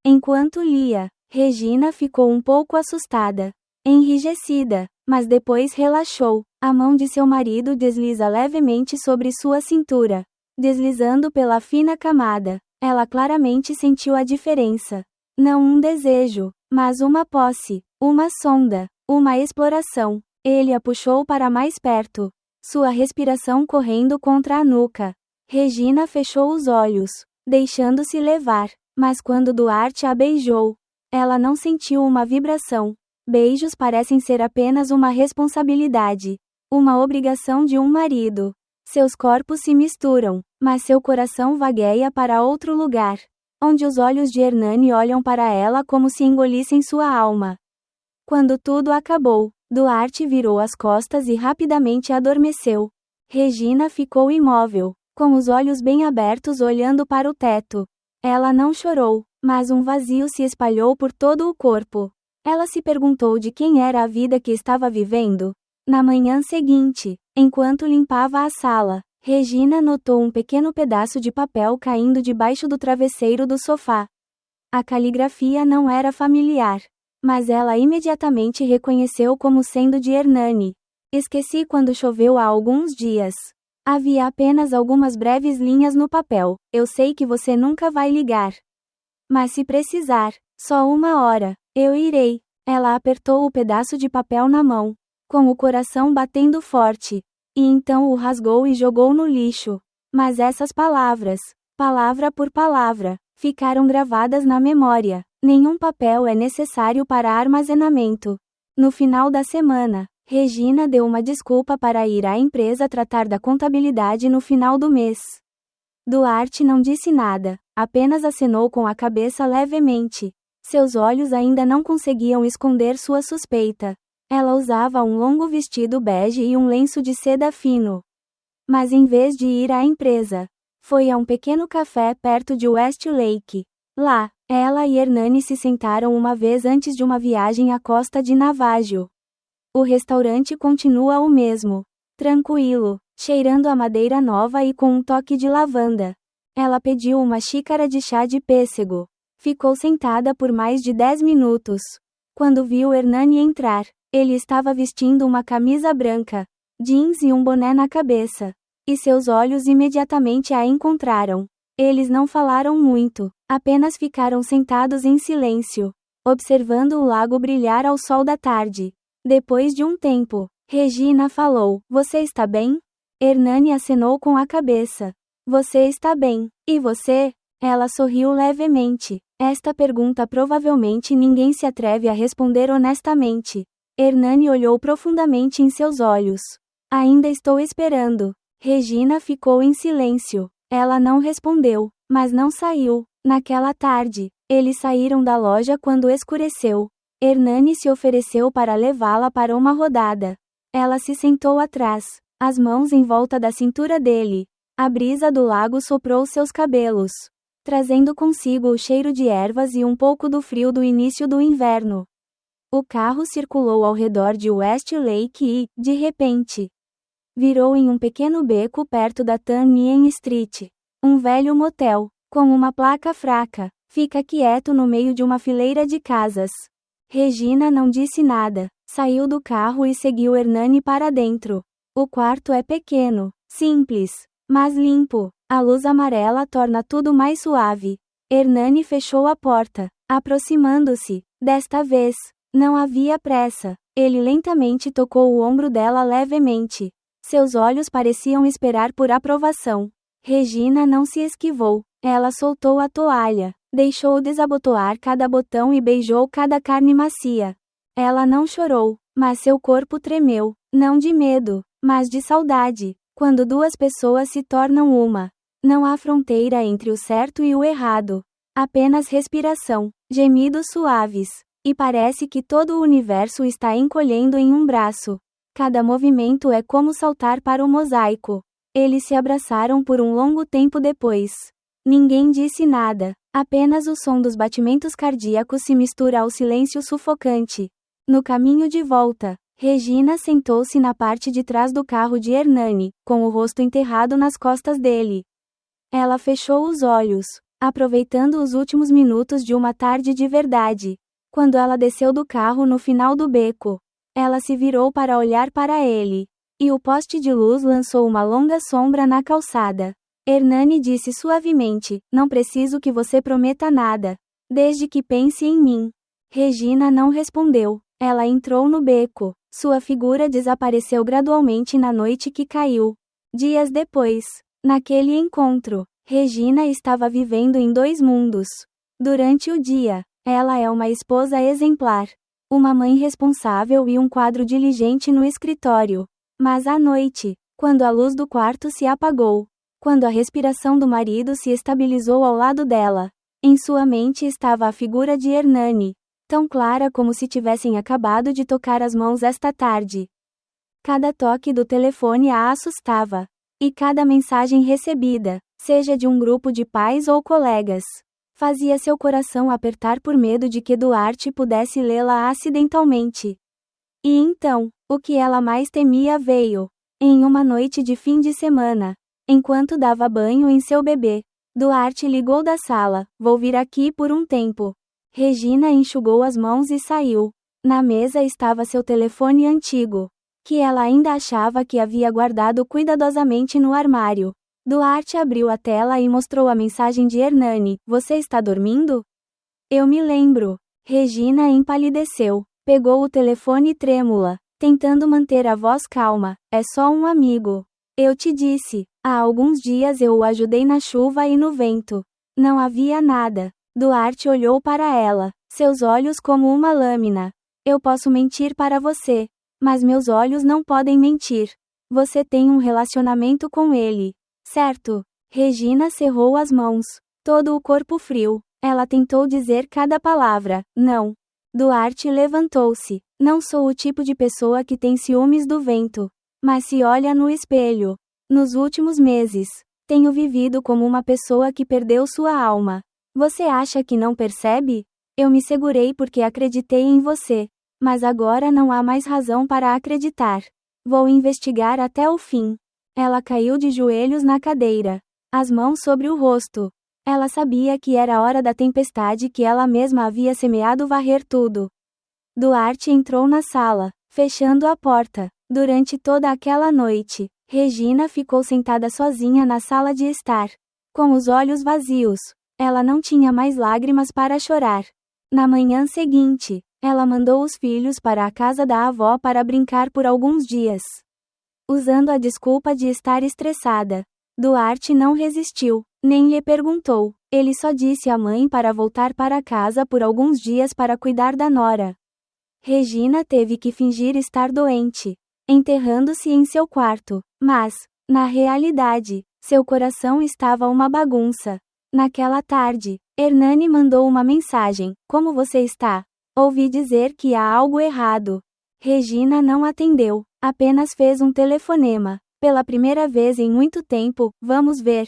Enquanto lia, Regina ficou um pouco assustada, enrijecida, mas depois relaxou. A mão de seu marido desliza levemente sobre sua cintura, deslizando pela fina camada. Ela claramente sentiu a diferença. Não um desejo, mas uma posse, uma sonda, uma exploração. Ele a puxou para mais perto, sua respiração correndo contra a nuca. Regina fechou os olhos, deixando-se levar, mas quando Duarte a beijou, ela não sentiu uma vibração. Beijos parecem ser apenas uma responsabilidade, uma obrigação de um marido. Seus corpos se misturam, mas seu coração vagueia para outro lugar, onde os olhos de Hernani olham para ela como se engolissem sua alma. Quando tudo acabou, Duarte virou as costas e rapidamente adormeceu. Regina ficou imóvel, com os olhos bem abertos olhando para o teto. Ela não chorou, mas um vazio se espalhou por todo o corpo. Ela se perguntou de quem era a vida que estava vivendo. Na manhã seguinte, enquanto limpava a sala, Regina notou um pequeno pedaço de papel caindo debaixo do travesseiro do sofá. A caligrafia não era familiar, mas ela imediatamente reconheceu como sendo de Hernani. Esqueci quando choveu há alguns dias. Havia apenas algumas breves linhas no papel. Eu sei que você nunca vai ligar. Mas se precisar, só uma hora, eu irei. Ela apertou o pedaço de papel na mão, com o coração batendo forte, e então o rasgou e jogou no lixo. Mas essas palavras, palavra por palavra, ficaram gravadas na memória. Nenhum papel é necessário para armazenamento. No final da semana, Regina deu uma desculpa para ir à empresa tratar da contabilidade no final do mês. Duarte não disse nada, apenas acenou com a cabeça levemente. Seus olhos ainda não conseguiam esconder sua suspeita. Ela usava um longo vestido bege e um lenço de seda fino. Mas em vez de ir à empresa, foi a um pequeno café perto de Westlake. Lá, ela e Hernani se sentaram uma vez antes de uma viagem à costa de Navajo. O restaurante continua o mesmo. Tranquilo, cheirando a madeira nova e com um toque de lavanda. Ela pediu uma xícara de chá de pêssego. Ficou sentada por mais de 10 minutos. Quando viu Hernani entrar, ele estava vestindo uma camisa branca, jeans e um boné na cabeça. e seus olhos imediatamente a encontraram. Eles não falaram muito, apenas ficaram sentados em silêncio, observando o lago brilhar ao sol da tarde. Depois de um tempo, Regina falou: Você está bem? Hernani acenou com a cabeça. Você está bem. E você? Ela sorriu levemente. Esta pergunta provavelmente ninguém se atreve a responder honestamente. Hernani olhou profundamente em seus olhos. Ainda estou esperando. Regina ficou em silêncio. Ela não respondeu, mas não saiu. Naquela tarde, eles saíram da loja quando escureceu. Hernani se ofereceu para levá-la para uma rodada. Ela se sentou atrás, as mãos em volta da cintura dele. A brisa do lago soprou seus cabelos, trazendo consigo o cheiro de ervas e um pouco do frio do início do inverno. O carro circulou ao redor de Westlake e, de repente, virou em um pequeno beco perto da Union Street. Um velho motel, com uma placa fraca, fica quieto no meio de uma fileira de casas. Regina não disse nada, saiu do carro e seguiu Hernani para dentro. O quarto é pequeno, simples, mas limpo. A luz amarela torna tudo mais suave. Hernani fechou a porta, aproximando-se. Desta vez, não havia pressa. Ele lentamente tocou o ombro dela levemente. Seus olhos pareciam esperar por aprovação. Regina não se esquivou. Ela soltou a toalha, deixou desabotoar cada botão e beijou cada carne macia. Ela não chorou, mas seu corpo tremeu, não de medo, mas de saudade. Quando duas pessoas se tornam uma, não há fronteira entre o certo e o errado. Apenas respiração, gemidos suaves, e parece que todo o universo está encolhendo em um braço. Cada movimento é como saltar para o mosaico. Eles se abraçaram por um longo tempo depois. Ninguém disse nada, apenas o som dos batimentos cardíacos se mistura ao silêncio sufocante. No caminho de volta, Regina sentou-se na parte de trás do carro de Hernani, com o rosto enterrado nas costas dele. Ela fechou os olhos, aproveitando os últimos minutos de uma tarde de verdade. Quando ela desceu do carro no final do beco, ela se virou para olhar para ele, e o poste de luz lançou uma longa sombra na calçada. Hernani disse suavemente: Não preciso que você prometa nada, desde que pense em mim. Regina não respondeu. Ela entrou no beco. Sua figura desapareceu gradualmente na noite que caiu. Dias depois, naquele encontro, Regina estava vivendo em dois mundos. Durante o dia, ela é uma esposa exemplar, uma mãe responsável e um quadro diligente no escritório. Mas à noite, quando a luz do quarto se apagou, quando a respiração do marido se estabilizou ao lado dela, em sua mente estava a figura de Hernani, tão clara como se tivessem acabado de tocar as mãos esta tarde. Cada toque do telefone a assustava, e cada mensagem recebida, seja de um grupo de pais ou colegas, fazia seu coração apertar por medo de que Duarte pudesse lê-la acidentalmente. E então, o que ela mais temia veio. Em uma noite de fim de semana, enquanto dava banho em seu bebê, Duarte ligou da sala: Vou vir aqui por um tempo. Regina enxugou as mãos e saiu. Na mesa estava seu telefone antigo, que ela ainda achava que havia guardado cuidadosamente no armário. Duarte abriu a tela e mostrou a mensagem de Hernani: Você está dormindo? Eu me lembro. Regina empalideceu. Pegou o telefone trêmula, tentando manter a voz calma: É só um amigo. Eu te disse. Há alguns dias eu o ajudei na chuva e no vento. Não havia nada. Duarte olhou para ela, seus olhos como uma lâmina. Eu posso mentir para você, mas meus olhos não podem mentir. Você tem um relacionamento com ele, certo? Regina cerrou as mãos, todo o corpo frio. Ela tentou dizer cada palavra: não. Duarte levantou-se. Não sou o tipo de pessoa que tem ciúmes do vento, mas se olha no espelho. Nos últimos meses, tenho vivido como uma pessoa que perdeu sua alma. Você acha que não percebe? Eu me segurei porque acreditei em você, mas agora não há mais razão para acreditar. Vou investigar até o fim. Ela caiu de joelhos na cadeira, as mãos sobre o rosto. Ela sabia que era a hora da tempestade que ela mesma havia semeado varrer tudo. Duarte entrou na sala, fechando a porta. Durante toda aquela noite, Regina ficou sentada sozinha na sala de estar, com os olhos vazios. Ela não tinha mais lágrimas para chorar. Na manhã seguinte, ela mandou os filhos para a casa da avó para brincar por alguns dias. Usando a desculpa de estar estressada, Duarte não resistiu, nem lhe perguntou. Ele só disse à mãe para voltar para casa por alguns dias para cuidar da nora. Regina teve que fingir estar doente, enterrando-se em seu quarto, mas, na realidade, seu coração estava uma bagunça. Naquela tarde, Hernani mandou uma mensagem: "Como você está? Ouvi dizer que há algo errado." Regina não atendeu, apenas fez um telefonema. Pela primeira vez em muito tempo, vamos ver.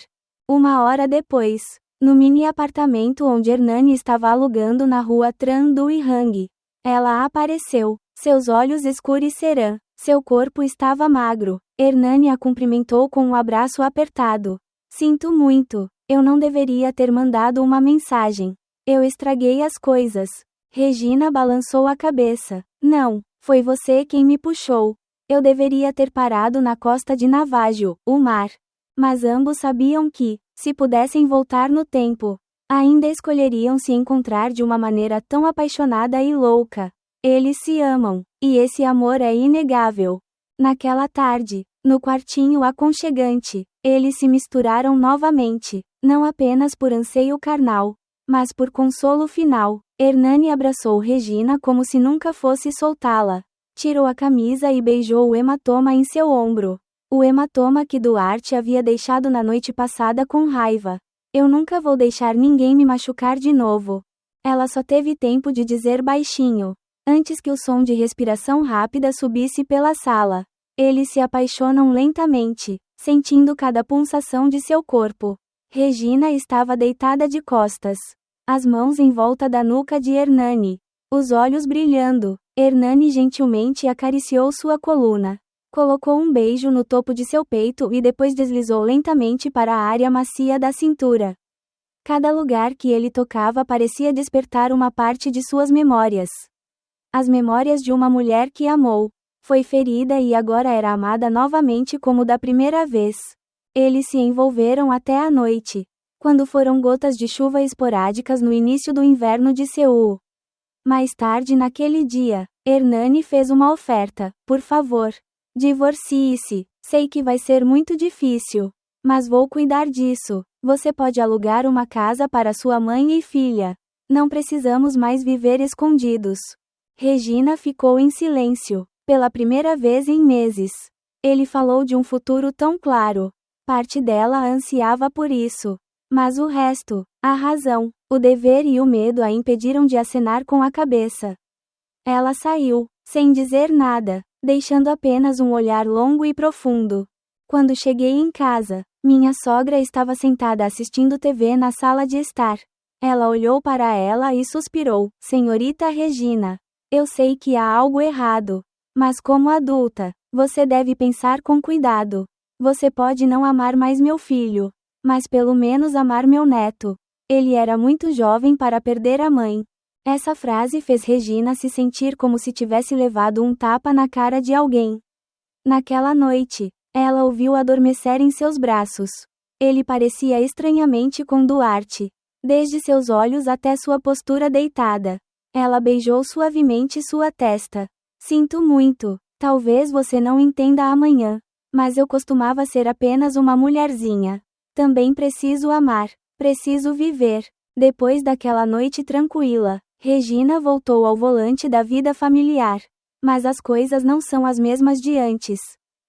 1 hora depois, no mini apartamento onde Hernani estava alugando na rua Tran do Ihang, ela apareceu. Seus olhos escureceram. Seu corpo estava magro. Hernani a cumprimentou com um abraço apertado. "Sinto muito. Eu não deveria ter mandado uma mensagem. Eu estraguei as coisas." Regina balançou a cabeça. "Não, foi você quem me puxou. Eu deveria ter parado na costa de Navajo, o mar." Mas ambos sabiam que, se pudessem voltar no tempo, ainda escolheriam se encontrar de uma maneira tão apaixonada e louca. Eles se amam, e esse amor é inegável. Naquela tarde, no quartinho aconchegante, eles se misturaram novamente, não apenas por anseio carnal, mas por consolo final. Hernani abraçou Regina como se nunca fosse soltá-la. Tirou a camisa e beijou o hematoma em seu ombro. O hematoma que Duarte havia deixado na noite passada com raiva. "Eu nunca vou deixar ninguém me machucar de novo." Ela só teve tempo de dizer baixinho, antes que o som de respiração rápida subisse pela sala. Eles se apaixonam lentamente, sentindo cada pulsação de seu corpo. Regina estava deitada de costas, as mãos em volta da nuca de Hernani, os olhos brilhando. Hernani gentilmente acariciou sua coluna. Colocou um beijo no topo de seu peito e depois deslizou lentamente para a área macia da cintura. Cada lugar que ele tocava parecia despertar uma parte de suas memórias. As memórias de uma mulher que amou, foi ferida e agora era amada novamente como da primeira vez. Eles se envolveram até a noite, quando foram gotas de chuva esporádicas no início do inverno de Seul. Mais tarde naquele dia, Hernani fez uma oferta: "Por favor, divorcie-se. Sei que vai ser muito difícil, mas vou cuidar disso. Você pode alugar uma casa para sua mãe e filha. Não precisamos mais viver escondidos." Regina ficou em silêncio, pela primeira vez em meses. Ele falou de um futuro tão claro. Parte dela ansiava por isso. Mas o resto, a razão, o dever e o medo a impediram de acenar com a cabeça. Ela saiu, sem dizer nada, deixando apenas um olhar longo e profundo. Quando cheguei em casa, minha sogra estava sentada assistindo TV na sala de estar. Ela olhou para ela e suspirou: "Senhorita Regina, eu sei que há algo errado. Mas como adulta, você deve pensar com cuidado. Você pode não amar mais meu filho, mas pelo menos amar meu neto. Ele era muito jovem para perder a mãe." Essa frase fez Regina se sentir como se tivesse levado um tapa na cara de alguém. Naquela noite, ela o viu adormecer em seus braços. Ele parecia estranhamente com Duarte, desde seus olhos até sua postura deitada. Ela beijou suavemente sua testa. "Sinto muito. Talvez você não entenda amanhã, mas eu costumava ser apenas uma mulherzinha. Também preciso amar. Preciso viver." Depois daquela noite tranquila, Regina voltou ao volante da vida familiar. Mas as coisas não são as mesmas de antes.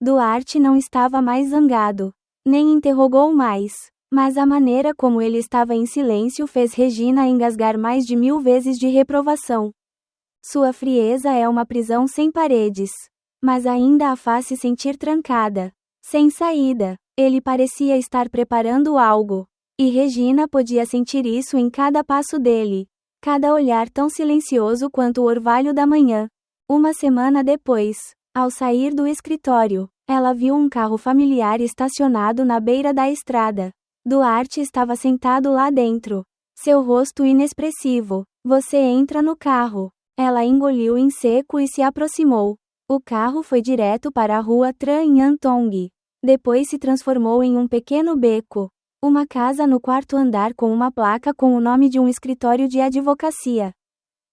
Duarte não estava mais zangado, nem interrogou mais. Mas a maneira como ele estava em silêncio fez Regina engasgar mais de 1000 vezes de reprovação. Sua frieza é uma prisão sem paredes, mas ainda a faz se sentir trancada, sem saída. Ele parecia estar preparando algo, e Regina podia sentir isso em cada passo dele. Cada olhar tão silencioso quanto o orvalho da manhã. 1 semana depois, ao sair do escritório, ela viu um carro familiar estacionado na beira da estrada. Duarte estava sentado lá dentro. Seu rosto inexpressivo. "Você entra no carro." Ela engoliu em seco e se aproximou. O carro foi direto para a rua Tran Yan Tong. Depois se transformou em um pequeno beco. Uma casa no quarto andar com uma placa com o nome de um escritório de advocacia.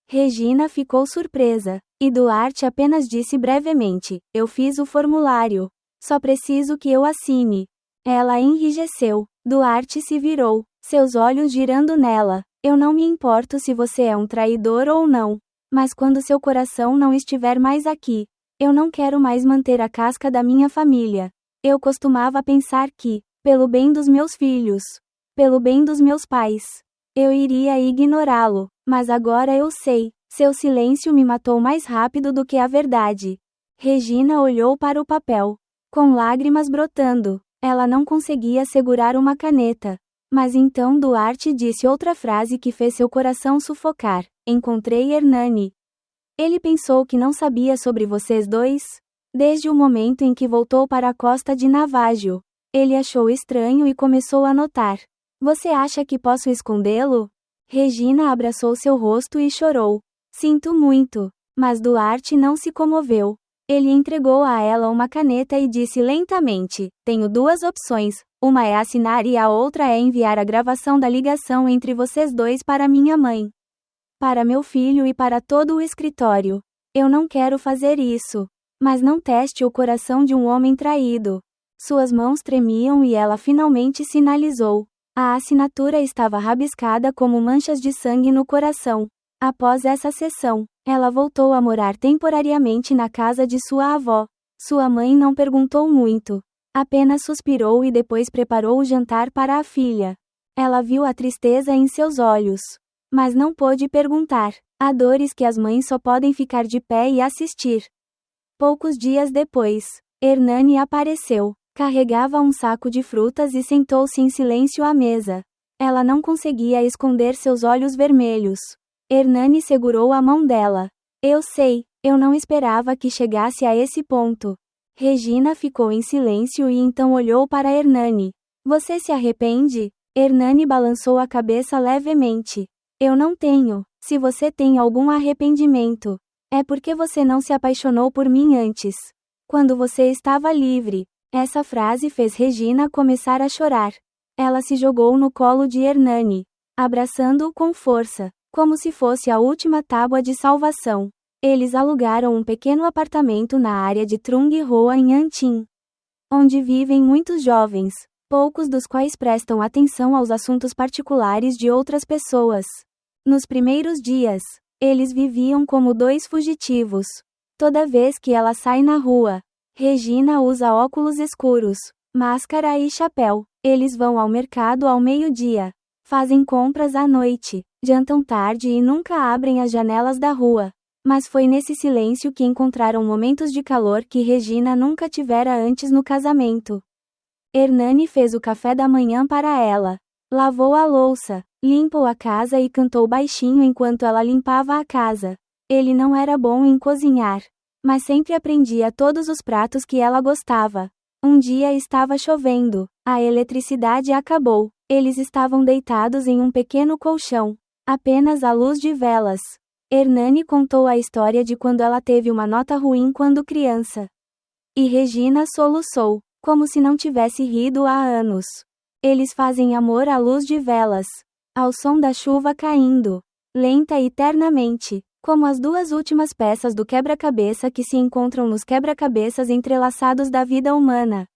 Regina ficou surpresa. E Duarte apenas disse brevemente: eu fiz o formulário. Só preciso que eu assine. Ela enrijeceu. Duarte se virou, seus olhos girando nela. Eu não me importo se você é um traidor ou não. Mas quando seu coração não estiver mais aqui, eu não quero mais manter a casca da minha família. Eu costumava pensar que, pelo bem dos meus filhos, pelo bem dos meus pais, eu iria ignorá-lo, mas agora eu sei, seu silêncio me matou mais rápido do que a verdade. Regina olhou para o papel, com lágrimas brotando. Ela não conseguia segurar uma caneta. Mas então Duarte disse outra frase que fez seu coração sufocar: encontrei Hernani. Ele pensou que não sabia sobre vocês dois? Desde o momento em que voltou para a costa de Navajo. Ele achou estranho e começou a notar. Você acha que posso escondê-lo? Regina abraçou seu rosto e chorou. Sinto muito. Mas Duarte não se comoveu. Ele entregou a ela uma caneta e disse lentamente: tenho duas opções, uma é assinar e a outra é enviar a gravação da ligação entre vocês dois para minha mãe. Para meu filho e para todo o escritório. Eu não quero fazer isso. Mas não teste o coração de um homem traído. Suas mãos tremiam e ela finalmente sinalizou. A assinatura estava rabiscada como manchas de sangue no coração. Após essa sessão, ela voltou a morar temporariamente na casa de sua avó. Sua mãe não perguntou muito. Apenas suspirou e depois preparou o jantar para a filha. Ela viu a tristeza em seus olhos. Mas não pôde perguntar. Há dores que as mães só podem ficar de pé e assistir. Poucos dias depois, Hernani apareceu. Carregava um saco de frutas e sentou-se em silêncio à mesa. Ela não conseguia esconder seus olhos vermelhos. Hernani segurou a mão dela. Eu sei, eu não esperava que chegasse a esse ponto. Regina ficou em silêncio e então olhou para Hernani. Você se arrepende? Hernani balançou a cabeça levemente. Eu não tenho. Se você tem algum arrependimento, é porque você não se apaixonou por mim antes. Quando você estava livre. Essa frase fez Regina começar a chorar. Ela se jogou no colo de Hernani, abraçando-o com força, como se fosse a última tábua de salvação. Eles alugaram um pequeno apartamento na área de Trung Hoa em Antin, onde vivem muitos jovens, poucos dos quais prestam atenção aos assuntos particulares de outras pessoas. Nos primeiros dias, eles viviam como dois fugitivos. Toda vez que ela sai na rua, Regina usa óculos escuros, máscara e chapéu. Eles vão ao mercado ao meio-dia, fazem compras à noite, jantam tarde e nunca abrem as janelas da rua. Mas foi nesse silêncio que encontraram momentos de calor que Regina nunca tivera antes no casamento. Hernani fez o café da manhã para ela, lavou a louça, limpou a casa e cantou baixinho enquanto ela limpava a casa. Ele não era bom em cozinhar, mas sempre aprendia todos os pratos que ela gostava. Um dia estava chovendo, a eletricidade acabou. Eles estavam deitados em um pequeno colchão, apenas à luz de velas. Hernani contou a história de quando ela teve uma nota ruim quando criança. E Regina soluçou, como se não tivesse rido há anos. Eles fazem amor à luz de velas, ao som da chuva caindo, lenta e ternamente. Como as duas últimas peças do quebra-cabeça que se encontram nos quebra-cabeças entrelaçados da vida humana.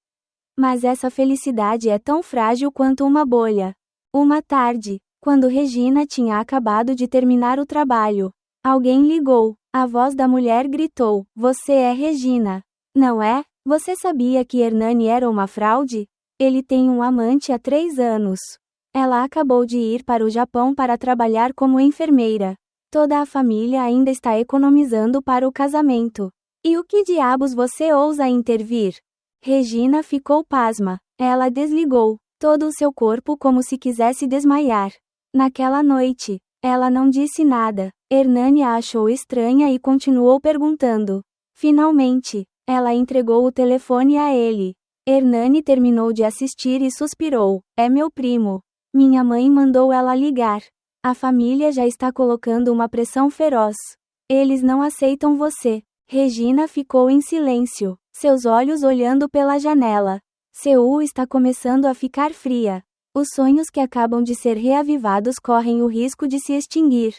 Mas essa felicidade é tão frágil quanto uma bolha. Uma tarde, quando Regina tinha acabado de terminar o trabalho, alguém ligou. A voz da mulher gritou: Você é Regina, não é? Você sabia que Hernani era uma fraude? Ele tem um amante há 3 anos. Ela acabou de ir para o Japão para trabalhar como enfermeira. Toda a família ainda está economizando para o casamento. E o que diabos você ousa intervir? Regina ficou pasma. Ela desligou todo o seu corpo como se quisesse desmaiar. Naquela noite, ela não disse nada. Hernani a achou estranha e continuou perguntando. Finalmente, ela entregou o telefone a ele. Hernani terminou de assistir e suspirou. É meu primo. Minha mãe mandou ela ligar. A família já está colocando uma pressão feroz. Eles não aceitam você. Regina ficou em silêncio, seus olhos olhando pela janela. Seul está começando a ficar fria. Os sonhos que acabam de ser reavivados correm o risco de se extinguir.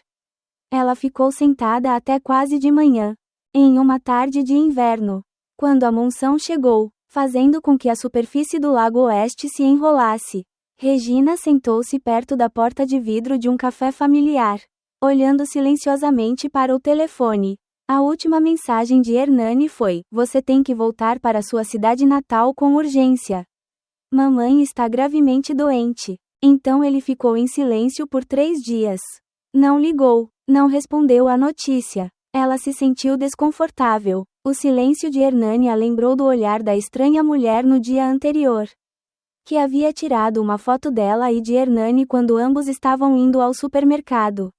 Ela ficou sentada até quase de manhã, em uma tarde de inverno, quando a monção chegou, fazendo com que a superfície do Lago Oeste se enrolasse. Regina sentou-se perto da porta de vidro de um café familiar, olhando silenciosamente para o telefone. A última mensagem de Hernani foi: "Você tem que voltar para sua cidade natal com urgência. Mamãe está gravemente doente." Então ele ficou em silêncio por 3 dias. Não ligou, não respondeu à notícia. Ela se sentiu desconfortável. O silêncio de Hernani a lembrou do olhar da estranha mulher no dia anterior, que havia tirado uma foto dela e de Hernani quando ambos estavam indo ao supermercado.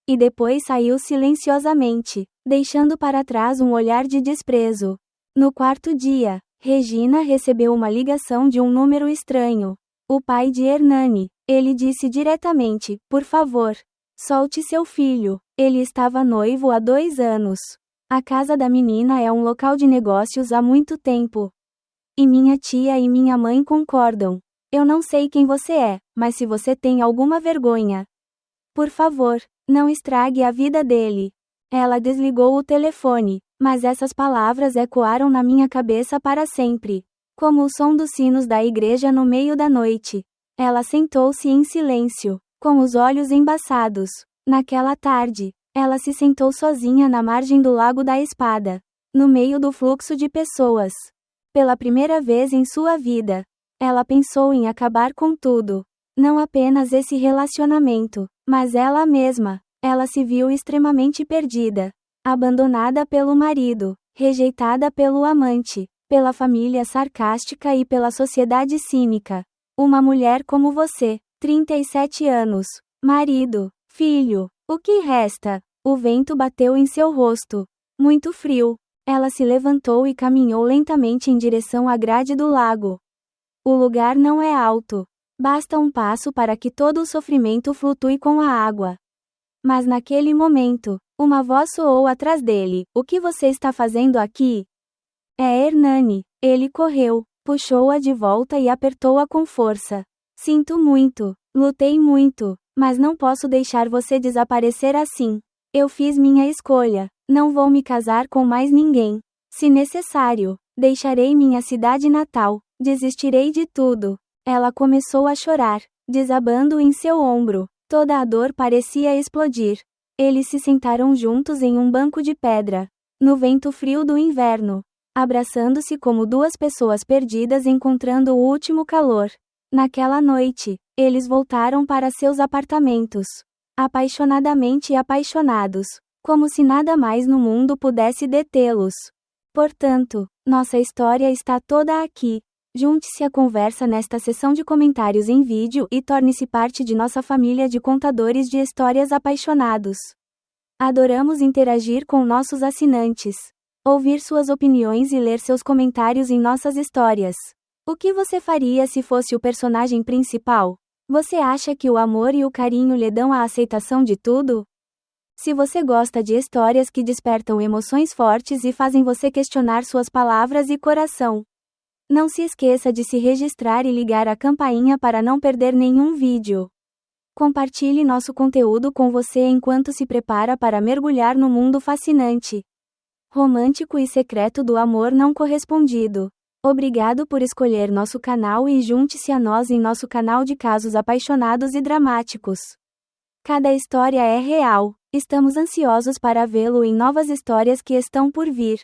E depois saiu silenciosamente, deixando para trás um olhar de desprezo. No quarto dia, Regina recebeu uma ligação de um número estranho. O pai de Hernani. Ele disse diretamente: "Por favor, solte seu filho. Ele estava noivo há 2 anos. A casa da menina é um local de negócios há muito tempo. E minha tia e minha mãe concordam. Eu não sei quem você é, mas se você tem alguma vergonha, por favor, não estrague a vida dele." Ela desligou o telefone, mas essas palavras ecoaram na minha cabeça para sempre, como o som dos sinos da igreja no meio da noite. Ela sentou-se em silêncio, com os olhos embaçados. Naquela tarde, ela se sentou sozinha na margem do Lago da Espada, no meio do fluxo de pessoas. Pela primeira vez em sua vida, ela pensou em acabar com tudo. Não apenas esse relacionamento, mas ela mesma. Ela se viu extremamente perdida, abandonada pelo marido, rejeitada pelo amante, pela família sarcástica e pela sociedade cínica. Uma mulher como você, 37 anos, marido, filho, o que resta? O vento bateu em seu rosto. Muito frio. Ela se levantou e caminhou lentamente em direção à grade do lago. O lugar não é alto. Basta um passo para que todo o sofrimento flutue com a água. Mas naquele momento, uma voz soou atrás dele: "O que você está fazendo aqui?" "É Hernani." Ele correu, puxou-a de volta e apertou-a com força. "Sinto muito, lutei muito, mas não posso deixar você desaparecer assim. Eu fiz minha escolha. Não vou me casar com mais ninguém. Se necessário, deixarei minha cidade natal, desistirei de tudo." Ela começou a chorar, desabando em seu ombro. Toda a dor parecia explodir. Eles se sentaram juntos em um banco de pedra, no vento frio do inverno, abraçando-se como 2 pessoas perdidas encontrando o último calor. Naquela noite, eles voltaram para seus apartamentos, apaixonadamente apaixonados, como se nada mais no mundo pudesse detê-los. Portanto, nossa história está toda aqui. Junte-se à conversa nesta seção de comentários em vídeo e torne-se parte de nossa família de contadores de histórias apaixonados. Adoramos interagir com nossos assinantes, ouvir suas opiniões e ler seus comentários em nossas histórias. O que você faria se fosse o personagem principal? Você acha que o amor e o carinho lhe dão a aceitação de tudo? Se você gosta de histórias que despertam emoções fortes e fazem você questionar suas palavras e coração, não se esqueça de se registrar e ligar a campainha para não perder nenhum vídeo. Compartilhe nosso conteúdo com você enquanto se prepara para mergulhar no mundo fascinante, romântico e secreto do amor não correspondido. Obrigado por escolher nosso canal e junte-se a nós em nosso canal de casos apaixonados e dramáticos. Cada história é real. Estamos ansiosos para vê-lo em novas histórias que estão por vir.